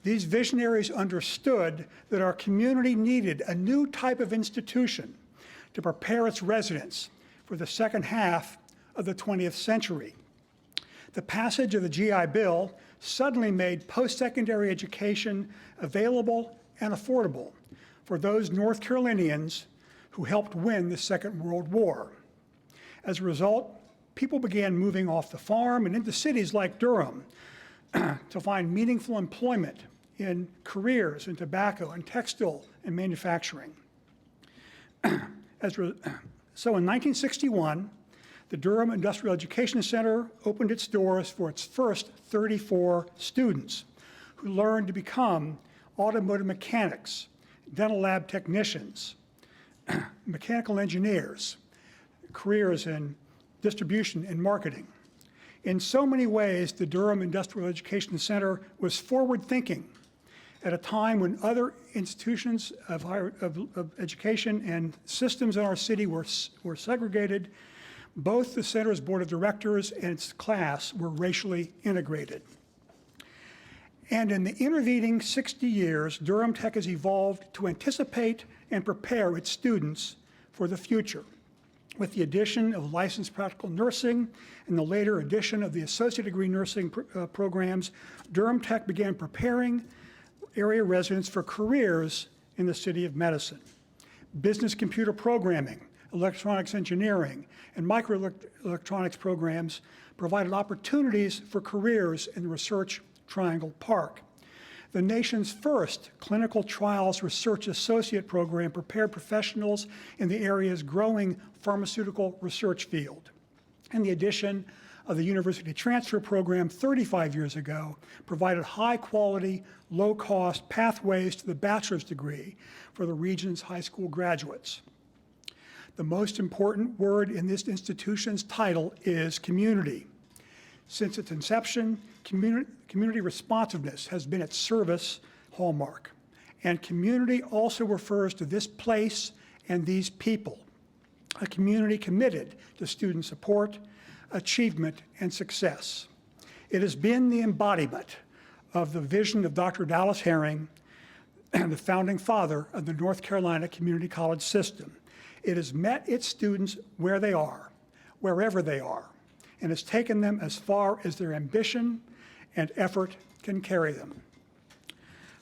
These visionaries understood that our community needed a new type of institution to prepare its residents for the second half of the 20th century. The passage of the GI Bill suddenly made post-secondary education available and affordable for those North Carolinians who helped win the Second World War. As a result, people began moving off the farm and into cities like Durham to find meaningful employment in careers in tobacco and textile and manufacturing. So in 1961, the Durham Industrial Education Center opened its doors for its first 34 students who learned to become automotive mechanics, dental lab technicians, mechanical engineers, careers in distribution and marketing. In so many ways, the Durham Industrial Education Center was forward-thinking at a time when other institutions of education and systems in our city were segregated. Both the center's board of directors and its class were racially integrated. And in the intervening 60 years, Durham Tech has evolved to anticipate and prepare its students for the future. With the addition of licensed practical nursing and the later addition of the associate degree nursing programs, Durham Tech began preparing area residents for careers in the city of medicine. Business computer programming, electronics engineering, and microelectronics programs provided opportunities for careers in the Research Triangle Park. The nation's first clinical trials research associate program prepared professionals in the area's growing pharmaceutical research field. And the addition of the University Transfer Program 35 years ago provided high-quality, low-cost pathways to the bachelor's degree for the region's high school graduates. The most important word in this institution's title is community. Since its inception, community responsiveness has been its service hallmark. And community also refers to this place and these people, a community committed to student support, achievement, and success. It has been the embodiment of the vision of Dr. Dallas Herring, the founding father of the North Carolina Community College system. It has met its students where they are, wherever they are, and has taken them as far as their ambition and effort can carry them.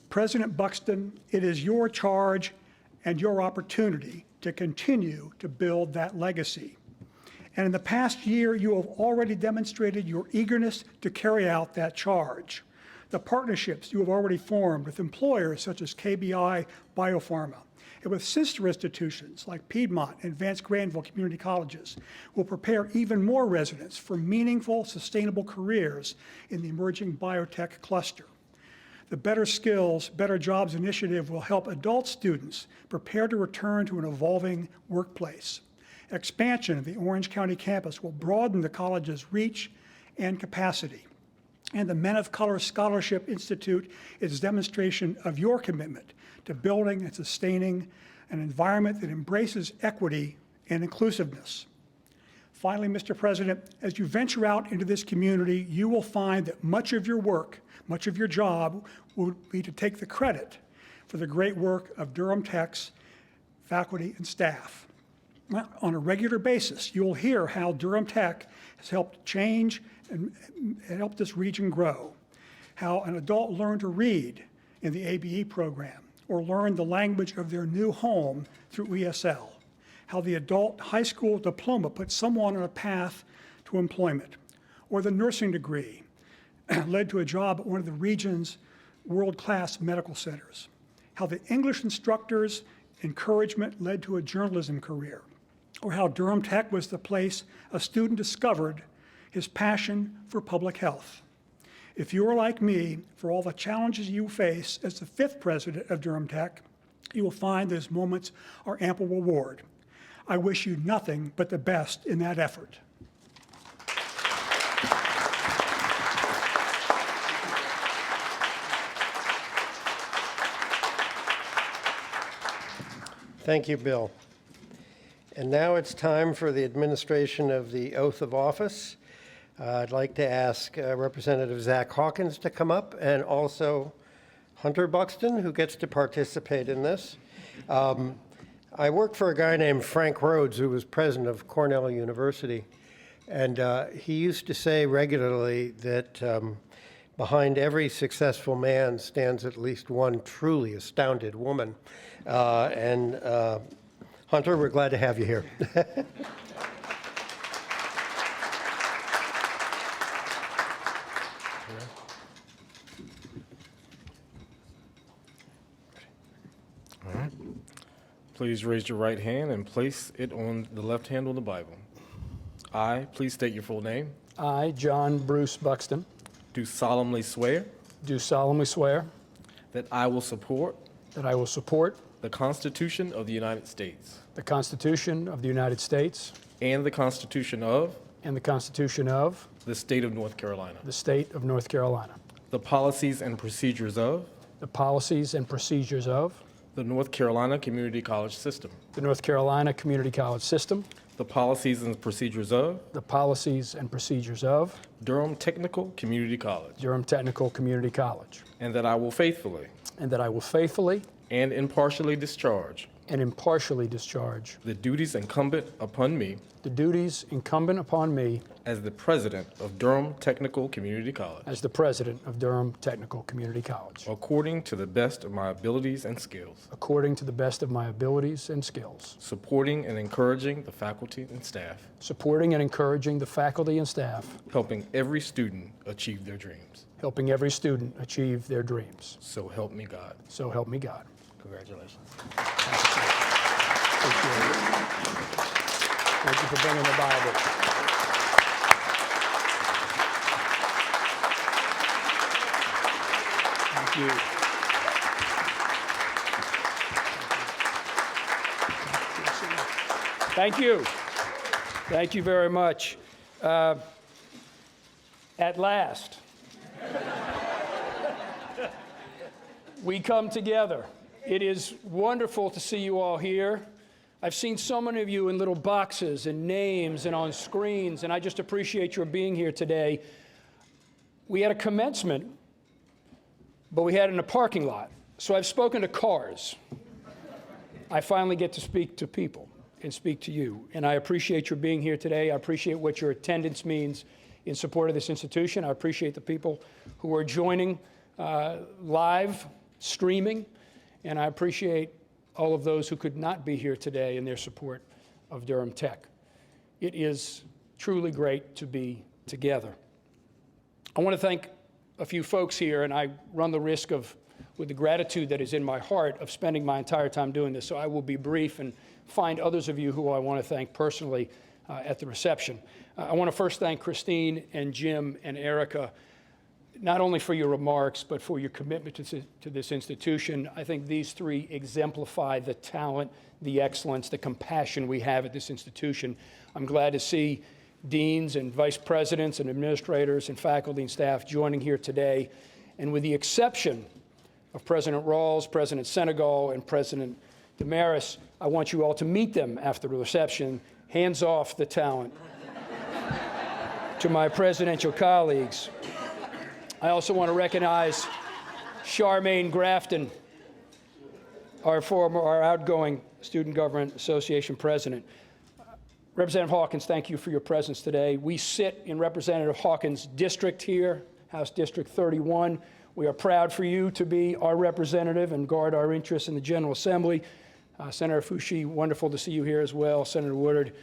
President Buxton, it is your charge and your opportunity to continue to build that legacy. And in the past year, you have already demonstrated your eagerness to carry out that charge. The partnerships you have already formed with employers such as KBI Biopharma, and with sister institutions like Piedmont and Vance Granville Community Colleges will prepare even more residents for meaningful, sustainable careers in the emerging biotech cluster. The Better Skills, Better Jobs initiative will help adult students prepare to return to an evolving workplace. Expansion of the Orange County campus will broaden the college's reach and capacity. And the Men of Color Scholarship Institute is a demonstration of your commitment to building and sustaining an environment that embraces equity and inclusiveness. Finally, Mr. President, as you venture out into this community, you will find that much of your work, much of your job will be to take the credit for the great work of Durham Tech's faculty and staff. On a regular basis, you'll hear how Durham Tech has helped change and helped this region grow, how an adult learned to read in the ABE program, or learn the language of their new home through ESL, how the adult high school diploma puts someone on a path to employment, or the nursing degree led to a job at one of the region's world-class medical centers, how the English instructor's encouragement led to a journalism career, or how Durham Tech was the place a student discovered his passion for public health. If you are like me, for all the challenges you face as the 5th president of Durham Tech, you will find those moments are ample reward. I wish you nothing but the best in that effort. Thank you, Bill. And now it's time for the administration of the oath of office. I'd like to ask Representative Zach Hawkins to come up, and also Hunter Buxton, who gets to participate in this. I worked for a guy named Frank Rhodes, who was president of Cornell University, and he used to say regularly that behind every successful man stands at least one truly astounded woman. Hunter, we're glad to have you here. All right. Please raise your right hand and place it on the left hand on the Bible. I, please state your full name, I, John Bruce Buxton, do solemnly swear do solemnly swear that I will support that I will support the Constitution of the United States the Constitution of the United States and the Constitution of and the Constitution of the State of North Carolina, the State of North Carolina, the policies and procedures of the policies and procedures of the North Carolina Community College System, the North Carolina Community College System, the policies and procedures of the policies and procedures of Durham Technical Community College, Durham Technical Community College, and that I will faithfully and that I will faithfully and impartially discharge and impartially discharge the duties incumbent upon me the duties incumbent upon me as the president of Durham Technical Community College, as the president of Durham Technical Community College, according to the best of my abilities and skills, according to the best of my abilities and skills, supporting and encouraging the faculty and staff, supporting and encouraging the faculty and staff, helping every student achieve their dreams. helping every student achieve their dreams. So help me God. So help me God. Congratulations. Appreciate it. Thank you for bringing the Bible. Thank you. Thank you. Thank you very much. At last, we come together. It is wonderful to see you all here. I've seen so many of you in little boxes and names and on screens, and I just appreciate your being here today. We had a commencement, but we had it in a parking lot. So I've spoken to cars. I finally get to speak to people and speak to you. And I appreciate your being here today. I appreciate what your attendance means in support of this institution. I appreciate the people who are joining live streaming. And I appreciate all of those who could not be here today in their support of Durham Tech. It is truly great to be together. I want to thank a few folks here, and I run the risk of, with the gratitude that is in my heart, of spending my entire time doing this. So I will be brief and find others of you who I want to thank personally at the reception. I want to first thank Christine and Jim and Erica, not only for your remarks, but for your commitment to this institution. I think these three exemplify the talent, the excellence, the compassion we have at this institution. I'm glad to see deans and vice presidents and administrators and faculty and staff joining here today. And with the exception of President Rawls, President Senegal, and President Damaris, I want you all to meet them after the reception. Hands off the talent to my presidential colleagues. I also want to recognize Charmaine Grafton, our outgoing Student Government Association president. Representative Hawkins, thank you for your presence today. We sit in Representative Hawkins' district here, House District 31. We are proud for you to be our representative and guard our interests in the General Assembly. Senator Fushi, wonderful to see you here as well. Senator Woodard.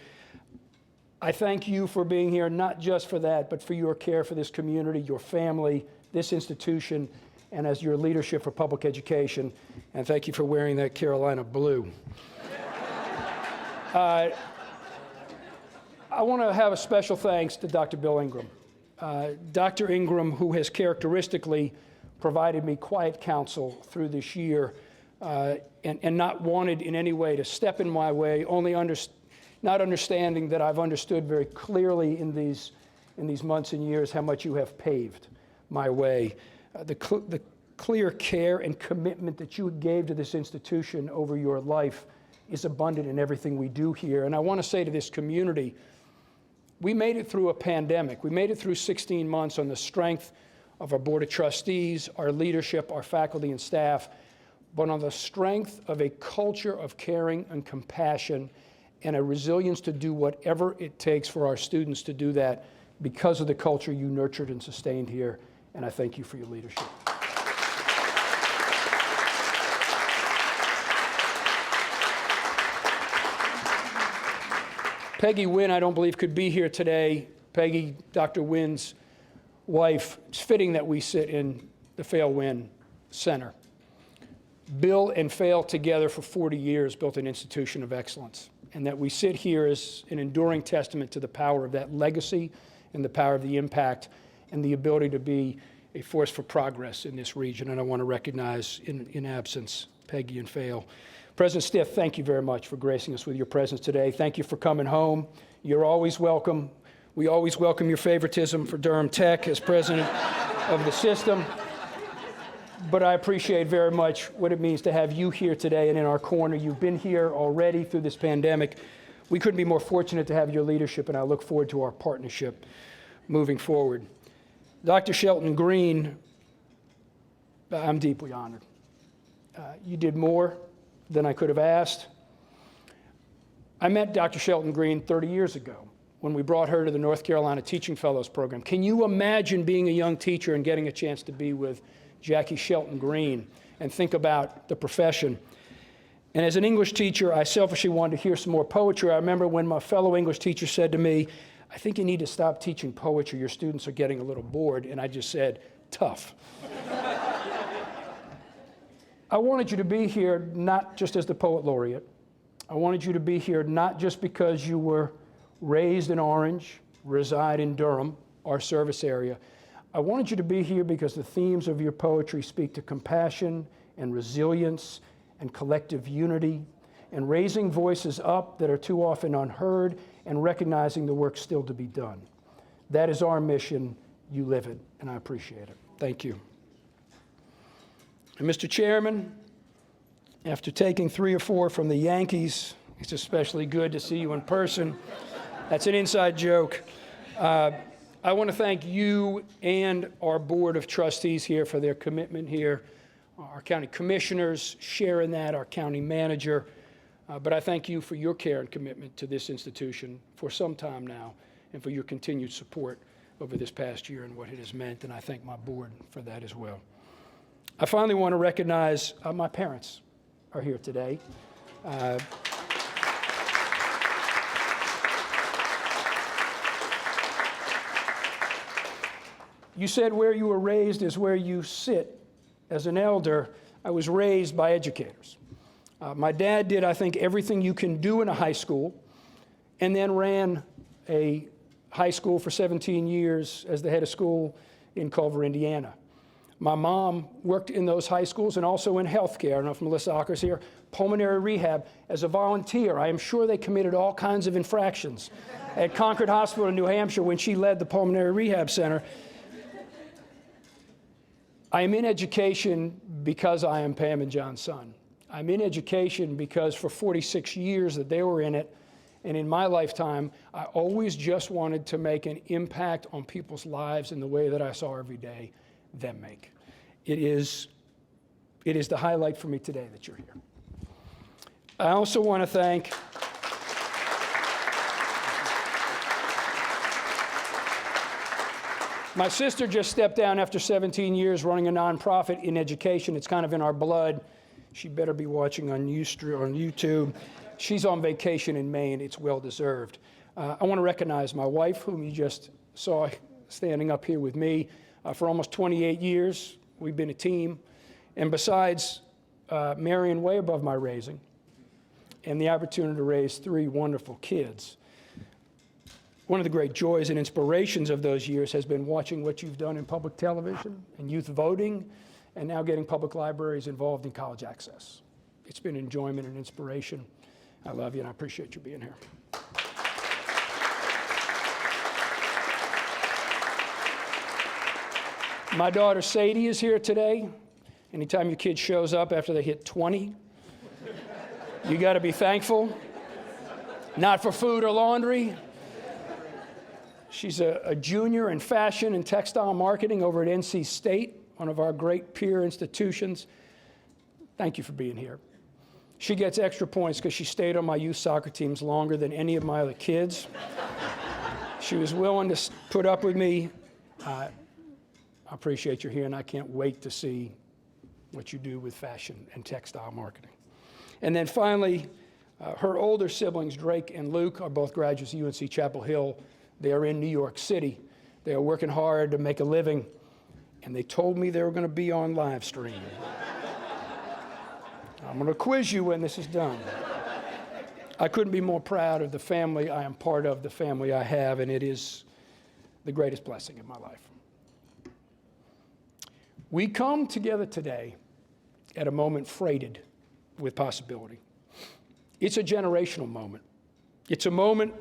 I thank you for being here, not just for that, but for your care for this community, your family, this institution, and as your leadership for public education. And thank you for wearing that Carolina blue. I want to have a special thanks to Dr. Bill Ingram. Dr. Ingram, who has characteristically provided me quiet counsel through this year and not wanted in any way to step in my way, not understanding that I've understood very clearly in these months and years how much you have paved my way. The clear care and commitment that you gave to this institution over your life is abundant in everything we do here. And I want to say to this community, we made it through a pandemic. We made it through 16 months on the strength of our Board of Trustees, our leadership, our faculty and staff, but on the strength of a culture of caring and compassion and a resilience to do whatever it takes for our students to do that because of the culture you nurtured and sustained here. And I thank you for your leadership. Peggy Wynn, I don't believe, could be here today. Peggy, Dr. Wynn's wife. It's fitting that we sit in the Fail Wynn Center. Bill and Fail together for 40 years built an institution of excellence. And that we sit here is an enduring testament to the power of that legacy and the power of the impact and the ability to be a force for progress in this region. And I want to recognize, in absence, Peggy and Fail. President Stiff, thank you very much for gracing us with your presence today. Thank you for coming home. You're always welcome. We always welcome your favoritism for Durham Tech as president of the system. But I appreciate very much what it means to have you here today and in our corner. You've been here already through this pandemic. We couldn't be more fortunate to have your leadership, and I look forward to our partnership moving forward. Dr. Shelton Green, I'm deeply honored. You did more than I could have asked. I met Dr. Shelton Green 30 years ago when we brought her to the North Carolina Teaching Fellows Program. Can you imagine being a young teacher and getting a chance to be with Jackie Shelton Green and think about the profession? And as an English teacher, I selfishly wanted to hear some more poetry. I remember when my fellow English teacher said to me, I think you need to stop teaching poetry. Your students are getting a little bored. And I just said, tough. I wanted you to be here not just as the poet laureate. I wanted you to be here not just because you were raised in Orange, reside in Durham, our service area. I wanted you to be here because the themes of your poetry speak to compassion and resilience and collective unity and raising voices up that are too often unheard and recognizing the work still to be done. That is our mission. You live it, and I appreciate it. Thank you. And Mr. Chairman, after taking 3 or 4 from the Yankees, it's especially good to see you in person. That's an inside joke. I want to thank you and our Board of Trustees here for their commitment here, our county commissioners sharing that, our county manager. But I thank you for your care and commitment to this institution for some time now and for your continued support over this past year and what it has meant, and I thank my board for that as well. I finally want to recognize my parents are here today. You said where you were raised is where you sit. As an elder, I was raised by educators. My dad did, I think, everything you can do in a high school, and then ran a high school for 17 years as the head of school in Culver, Indiana. My mom worked in those high schools and also in healthcare. I don't know if Melissa Ocker's here, pulmonary rehab as a volunteer. I am sure they committed all kinds of infractions at Concord Hospital in New Hampshire when she led the pulmonary rehab center. I am in education because I am Pam and John's son. I'm in education because for 46 years that they were in it, and in my lifetime, I always just wanted to make an impact on people's lives in the way that I saw every day them make. It is the highlight for me today that you're here. I also want to thank my sister just stepped down after 17 years running a nonprofit in education. It's kind of in our blood. She better be watching on YouTube. She's on vacation in Maine. It's well-deserved. I want to recognize my wife, whom you just saw standing up here with me. For almost 28 years, we've been a team. And besides Marion, way above my raising, and the opportunity to raise 3 wonderful kids, one of the great joys and inspirations of those years has been watching what you've done in public television and youth voting, and now getting public libraries involved in college access. It's been enjoyment and inspiration. I love you, and I appreciate you being here. My daughter Sadie is here today. Anytime your kid shows up after they hit 20, you got to be thankful. Not for food or laundry. She's a junior in fashion and textile marketing over at NC State, one of our great peer institutions. Thank you for being here. She gets extra points because she stayed on my youth soccer teams longer than any of my other kids. She was willing to put up with me. I appreciate you here, and I can't wait to see what you do with fashion and textile marketing. And then finally, her older siblings, Drake and Luke, are both graduates of UNC Chapel Hill. They are in New York City. They are working hard to make a living, and they told me they were going to be on live stream. I'm going to quiz you when this is done. I couldn't be more proud of the family I am part of, the family I have, and it is the greatest blessing in my life. We come together today at a moment freighted with possibility. It's a generational moment. It's a moment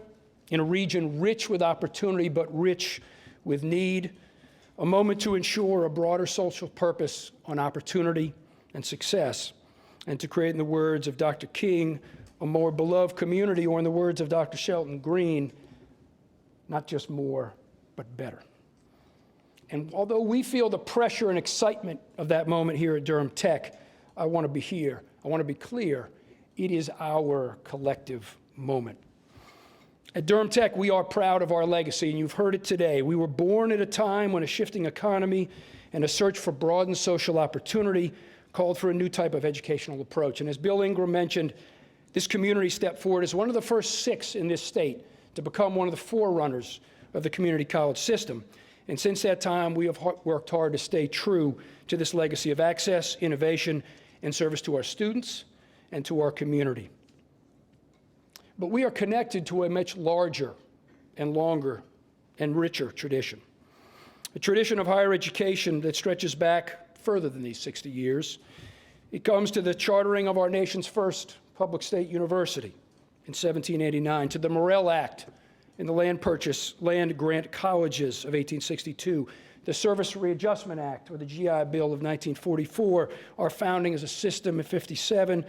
in a region rich with opportunity but rich with need, a moment to ensure a broader social purpose on opportunity and success, and to create, in the words of Dr. King, a more beloved community, or in the words of Dr. Shelton Green, not just more, but better. And although we feel the pressure and excitement of that moment here at Durham Tech, I want to be here. I want to be clear. It is our collective moment. At Durham Tech, we are proud of our legacy, and you've heard it today. We were born at a time when a shifting economy and a search for broadened social opportunity called for a new type of educational approach. And as Bill Ingram mentioned, this community stepped forward as one of the first 6 in this state to become one of the forerunners of the community college system. And since that time, we have worked hard to stay true to this legacy of access, innovation, and service to our students and to our community. But we are connected to a much larger and longer and richer tradition, a tradition of higher education that stretches back further than these 60 years. It comes to the chartering of our nation's first public state university in 1789, to the Morrill Act and the land grant colleges of 1862, the Service Readjustment Act, or the GI Bill of 1944, our founding as a system in 57,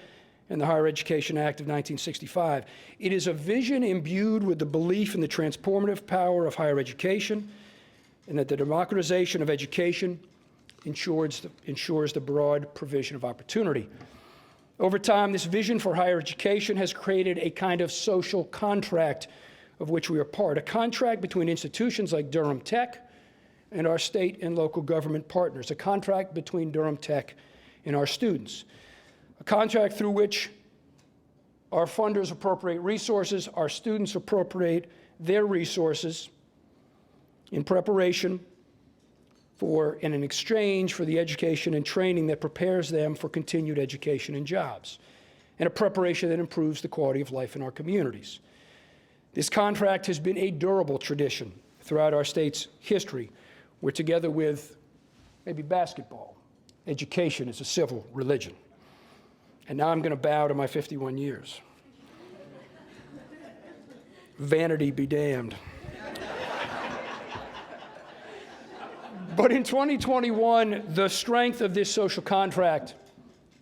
and the Higher Education Act of 1965. It is a vision imbued with the belief in the transformative power of higher education, and that the democratization of education ensures the broad provision of opportunity. Over time, this vision for higher education has created a kind of social contract of which we are part, a contract between institutions like Durham Tech and our state and local government partners, a contract between Durham Tech and our students, a contract through which our funders appropriate resources, our students appropriate their resources in preparation for and in exchange for the education and training that prepares them for continued education and jobs, and a preparation that improves the quality of life in our communities. This contract has been a durable tradition throughout our state's history, where together with maybe basketball, education is a civil religion. And now I'm going to bow to my 51 years. Vanity be damned. But in 2021, the strength of this social contract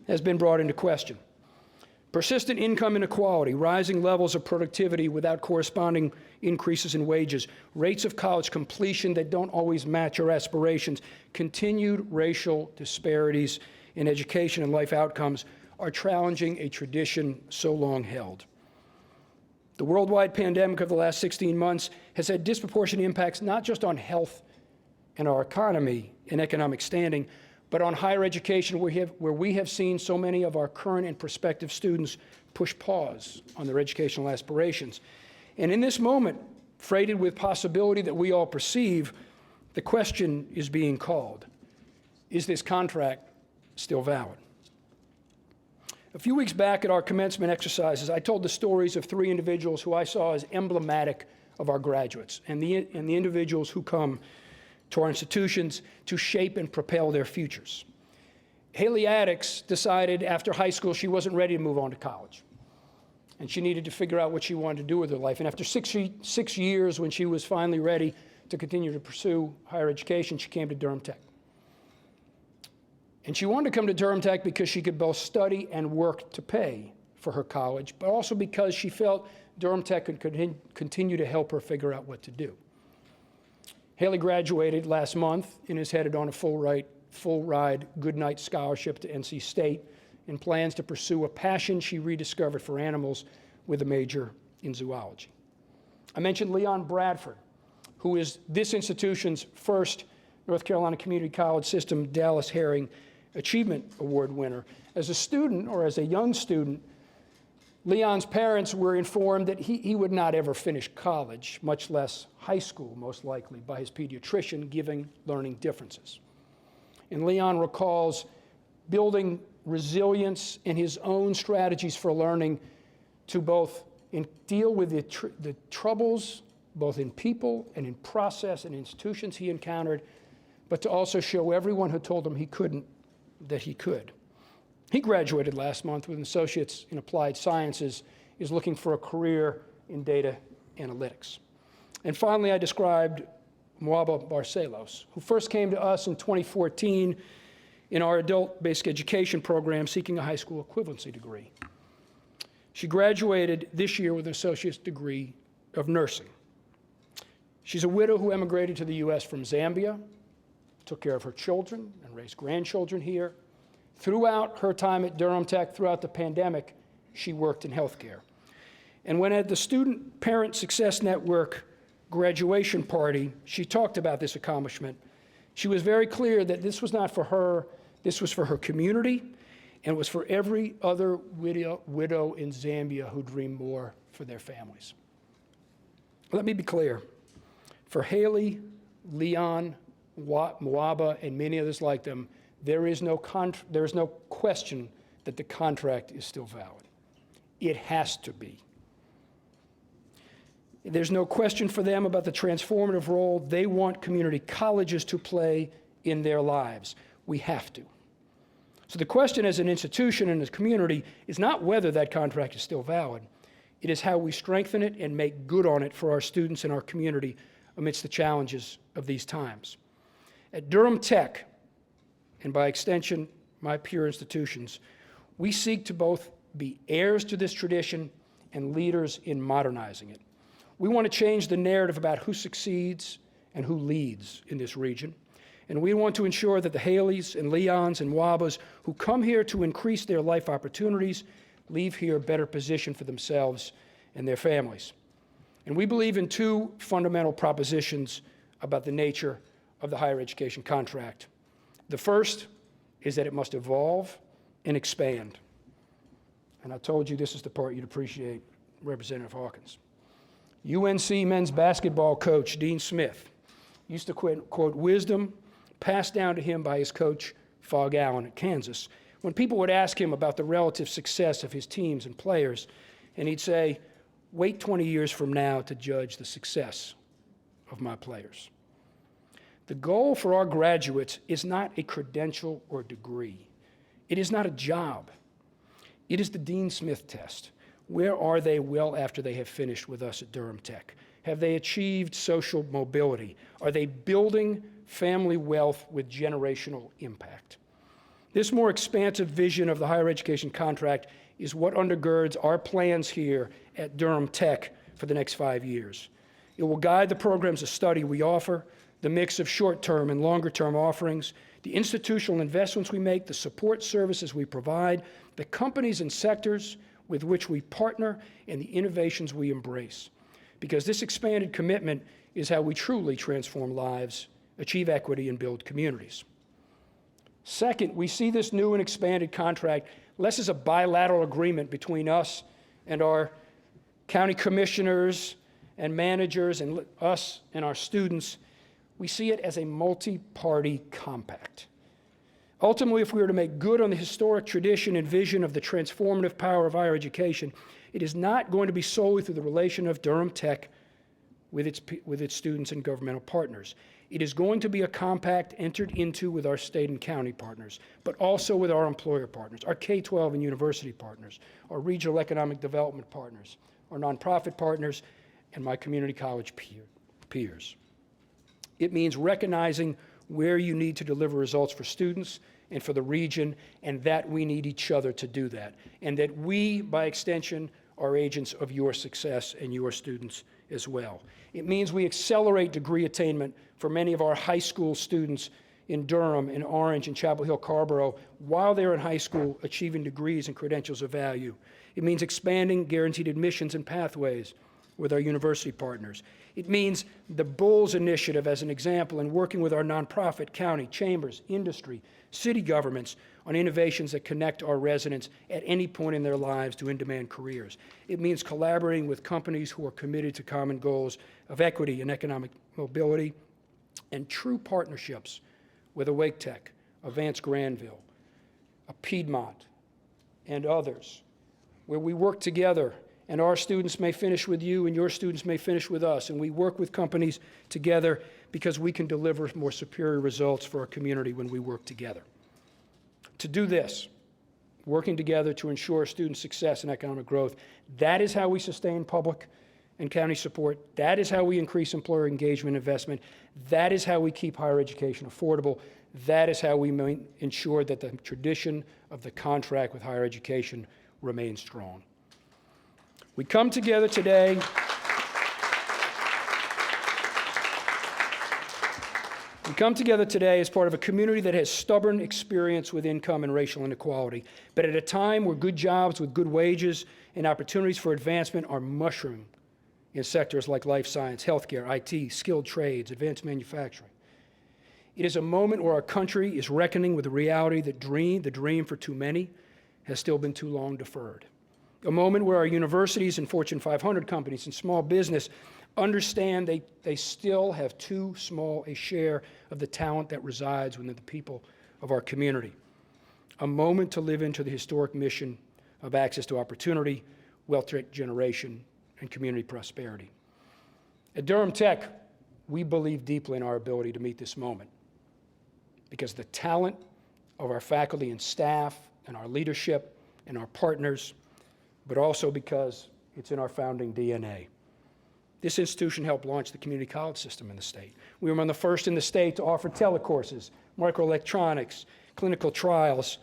has been brought into question. Persistent income inequality, rising levels of productivity without corresponding increases in wages, rates of college completion that don't always match our aspirations, continued racial disparities in education and life outcomes are challenging a tradition so long held. The worldwide pandemic of the last 16 months has had disproportionate impacts not just on health and our economy and economic standing, but on higher education, where we have seen so many of our current and prospective students push pause on their educational aspirations. And in this moment, freighted with possibility that we all perceive, the question is being called: is this contract still valid? A few weeks back at our commencement exercises, I told the stories of 3 individuals who I saw as emblematic of our graduates and the individuals who come to our institutions to shape and propel their futures. Haley Addix decided after high school she wasn't ready to move on to college, and she needed to figure out what she wanted to do with her life. And after 6 years, when she was finally ready to continue to pursue higher education, she came to Durham Tech. And she wanted to come to Durham Tech because she could both study and work to pay for her college, but also because she felt Durham Tech could continue to help her figure out what to do. Haley graduated last month and is headed on a full-ride Goodnight Scholarship to NC State and plans to pursue a passion she rediscovered for animals with a major in zoology. I mentioned Leon Bradford, who is this institution's first North Carolina Community College System Dallas Herring Achievement Award winner. As a student, or as a young student, Leon's parents were informed that he would not ever finish college, much less high school, most likely, by his pediatrician, given learning differences. And Leon recalls building resilience in his own strategies for learning to both deal with the troubles, both in people and in process and institutions he encountered, but to also show everyone who told him he couldn't that he could. He graduated last month with an associate's in applied sciences, is looking for a career in data analytics. And finally, I described Mwaba Barcelos, who first came to us in 2014 in our adult basic education program seeking a high school equivalency degree. She graduated this year with an associate's degree of nursing. She's a widow who emigrated to the U.S. from Zambia, took care of her children and raised grandchildren here. Throughout her time at Durham Tech, throughout the pandemic, she worked in healthcare. And when at the Student Parent Success Network graduation party, she talked about this accomplishment. She was very clear that this was not for her, this was for her community, and it was for every other widow in Zambia who dreamed more for their families. Let me be clear. For Haley, Leon, Mwaba, and many others like them, there is no question that the contract is still valid. It has to be. There's no question for them about the transformative role they want community colleges to play in their lives. We have to. So the question as an institution and as a community is not whether that contract is still valid. It is how we strengthen it and make good on it for our students and our community amidst the challenges of these times. At Durham Tech, and by extension, my peer institutions, we seek to both be heirs to this tradition and leaders in modernizing it. We want to change the narrative about who succeeds and who leads in this region. And we want to ensure that the Haleys and Leons and Wabas who come here to increase their life opportunities leave here better positioned for themselves and their families. And we believe in two fundamental propositions about the nature of the higher education contract. The first is that it must evolve and expand. And I told you this is the part you'd appreciate, Representative Hawkins. UNC men's basketball coach, Dean Smith, used to quote wisdom passed down to him by his coach, Phog Allen at Kansas, when people would ask him about the relative success of his teams and players, and he'd say, wait 20 years from now to judge the success of my players. The goal for our graduates is not a credential or degree. It is not a job. It is the Dean Smith test. Where are they well after they have finished with us at Durham Tech? Have they achieved social mobility? Are they building family wealth with generational impact? This more expansive vision of the higher education contract is what undergirds our plans here at Durham Tech for the next 5 years. It will guide the programs of study we offer, the mix of short-term and longer-term offerings, the institutional investments we make, the support services we provide, the companies and sectors with which we partner, and the innovations we embrace. Because this expanded commitment is how we truly transform lives, achieve equity, and build communities. Second, we see this new and expanded contract less as a bilateral agreement between us and our county commissioners and managers and us and our students. We see it as a multi-party compact. Ultimately, if we are to make good on the historic tradition and vision of the transformative power of higher education, it is not going to be solely through the relation of Durham Tech with its students and governmental partners. It is going to be a compact entered into with our state and county partners, but also with our employer partners, our K-12 and university partners, our regional economic development partners, our nonprofit partners, and my community college peers. It means recognizing where you need to deliver results for students and for the region, and that we need each other to do that, and that we, by extension, are agents of your success and your students as well. It means we accelerate degree attainment for many of our high school students in Durham, in Orange, and Chapel Hill, Carrboro, while they're in high school achieving degrees and credentials of value. It means expanding guaranteed admissions and pathways with our university partners. It means the Bulls Initiative as an example, and working with our nonprofit, county, chambers, industry, city governments on innovations that connect our residents at any point in their lives to in-demand careers. It means collaborating with companies who are committed to common goals of equity and economic mobility, and true partnerships with a Wake Tech, a Vance Granville, a Piedmont, and others, where we work together, and our students may finish with you and your students may finish with us, and we work with companies together because we can deliver more superior results for our community when we work together. To do this, working together to ensure student success and economic growth, that is how we sustain public and county support. That is how we increase employer engagement investment. That is how we keep higher education affordable. That is how we ensure that the tradition of the contract with higher education remains strong. We come together today as part of a community that has stubborn experience with income and racial inequality, but at a time where good jobs with good wages and opportunities for advancement are mushrooming in sectors like life science, healthcare, IT, skilled trades, advanced manufacturing. It is a moment where our country is reckoning with the reality that the dream for too many has still been too long deferred. A moment where our universities and Fortune 500 companies and small business understand they still have too small a share of the talent that resides within the people of our community. A moment to live into the historic mission of access to opportunity, wealth generation, and community prosperity. At Durham Tech, we believe deeply in our ability to meet this moment because the talent of our faculty and staff and our leadership and our partners, but also because it's in our founding DNA. This institution helped launch the community college system in the state. We were among the first in the state to offer telecourses, microelectronics, clinical trials.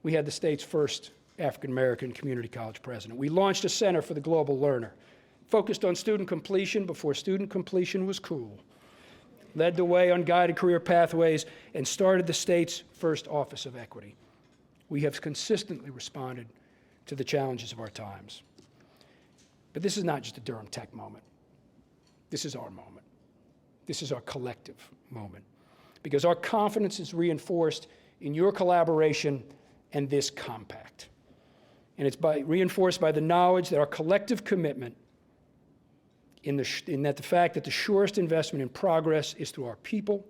We had the state's first African-American community college president. We launched a Center for the Global Learner, focused on student completion before student completion was cool, led the way on guided career pathways, and started the state's first Office of Equity. We have consistently responded to the challenges of our times. But this is not just a Durham Tech moment. This is our moment. This is our collective moment. Because our confidence is reinforced in your collaboration and this compact. And it's reinforced by the knowledge that our collective commitment in the fact that the surest investment in progress is through our people,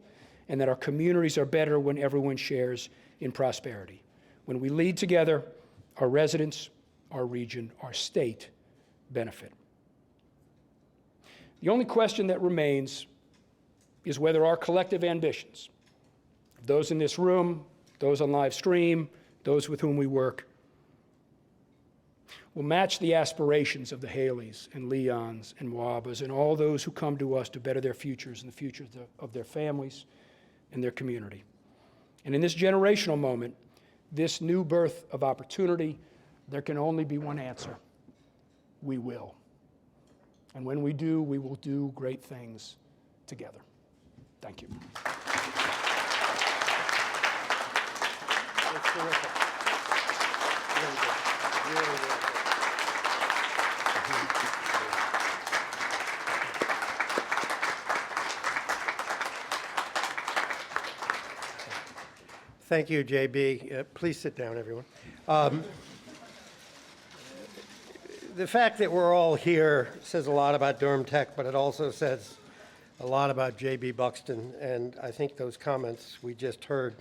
and that our communities are better when everyone shares in prosperity. When we lead together, our residents, our region, our state benefit. The only question that remains is whether our collective ambitions, those in this room, those on live stream, those with whom we work, will match the aspirations of the Haleys and Leons and Wabas and all those who come to us to better their futures and the futures of their families and their community. And in this generational moment, this new birth of opportunity, there can only be one answer: we will. And when we do, we will do great things together. Thank you. That's terrific. Really good. Really good. Thank you, JB. Please sit down, everyone. The fact that we're all here says a lot about Durham Tech, but it also says a lot about Jb Buxton, and I think those comments we just heard,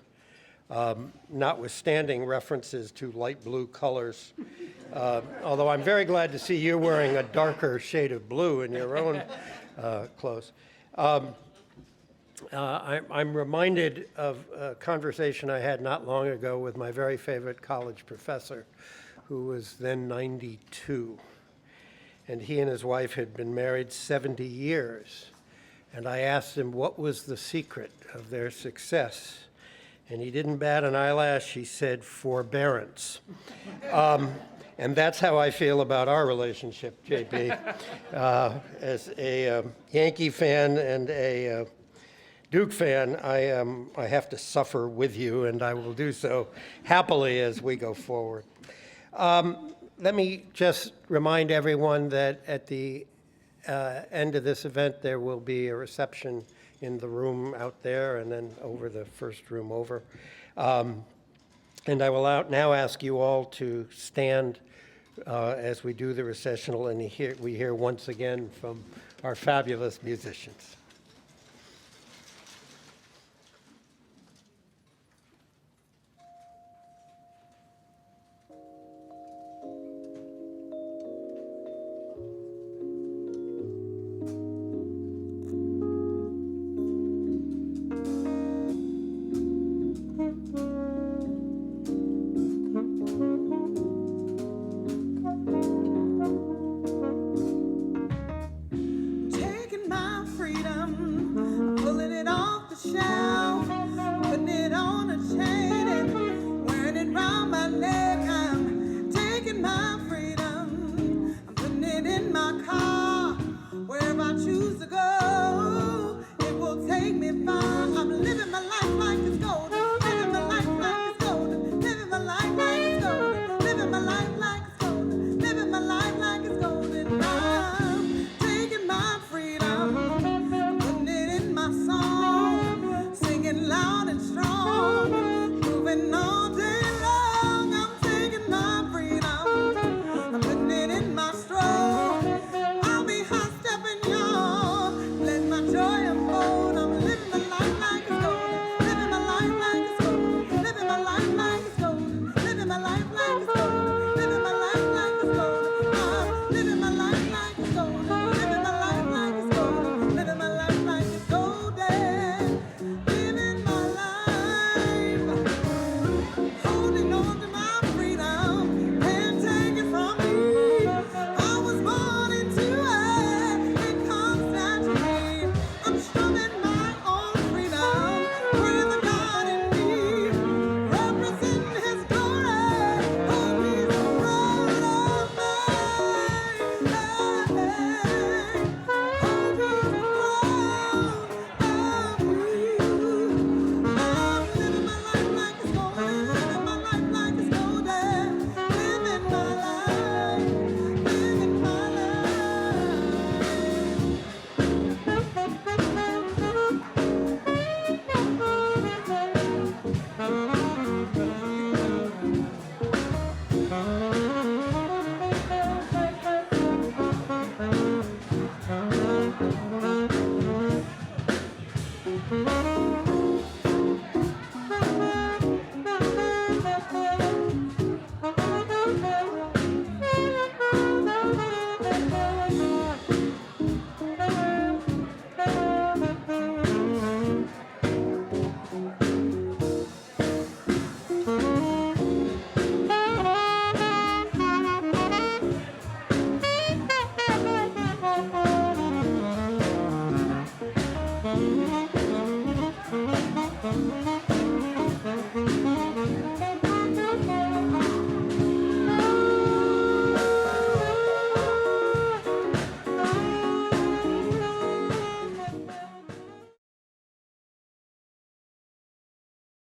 notwithstanding references to light blue colors, although I'm very glad to see you wearing a darker shade of blue in your own clothes. I'm reminded of a conversation I had not long ago with my very favorite college professor, who was then 92. And he and his wife had been married 70 years. And I asked him what was the secret of their success. And he didn't bat an eyelash. He said, forbearance. And that's how I feel about our relationship, JB. As a Yankee fan and a Duke fan, I have to suffer with you, and I will do so happily as we go forward. Let me just remind everyone that at the end of this event, there will be a reception in the room out there and then over the first room over. And I will now ask you all to stand as we do the recessional, and we hear once again from our fabulous musicians. freedom.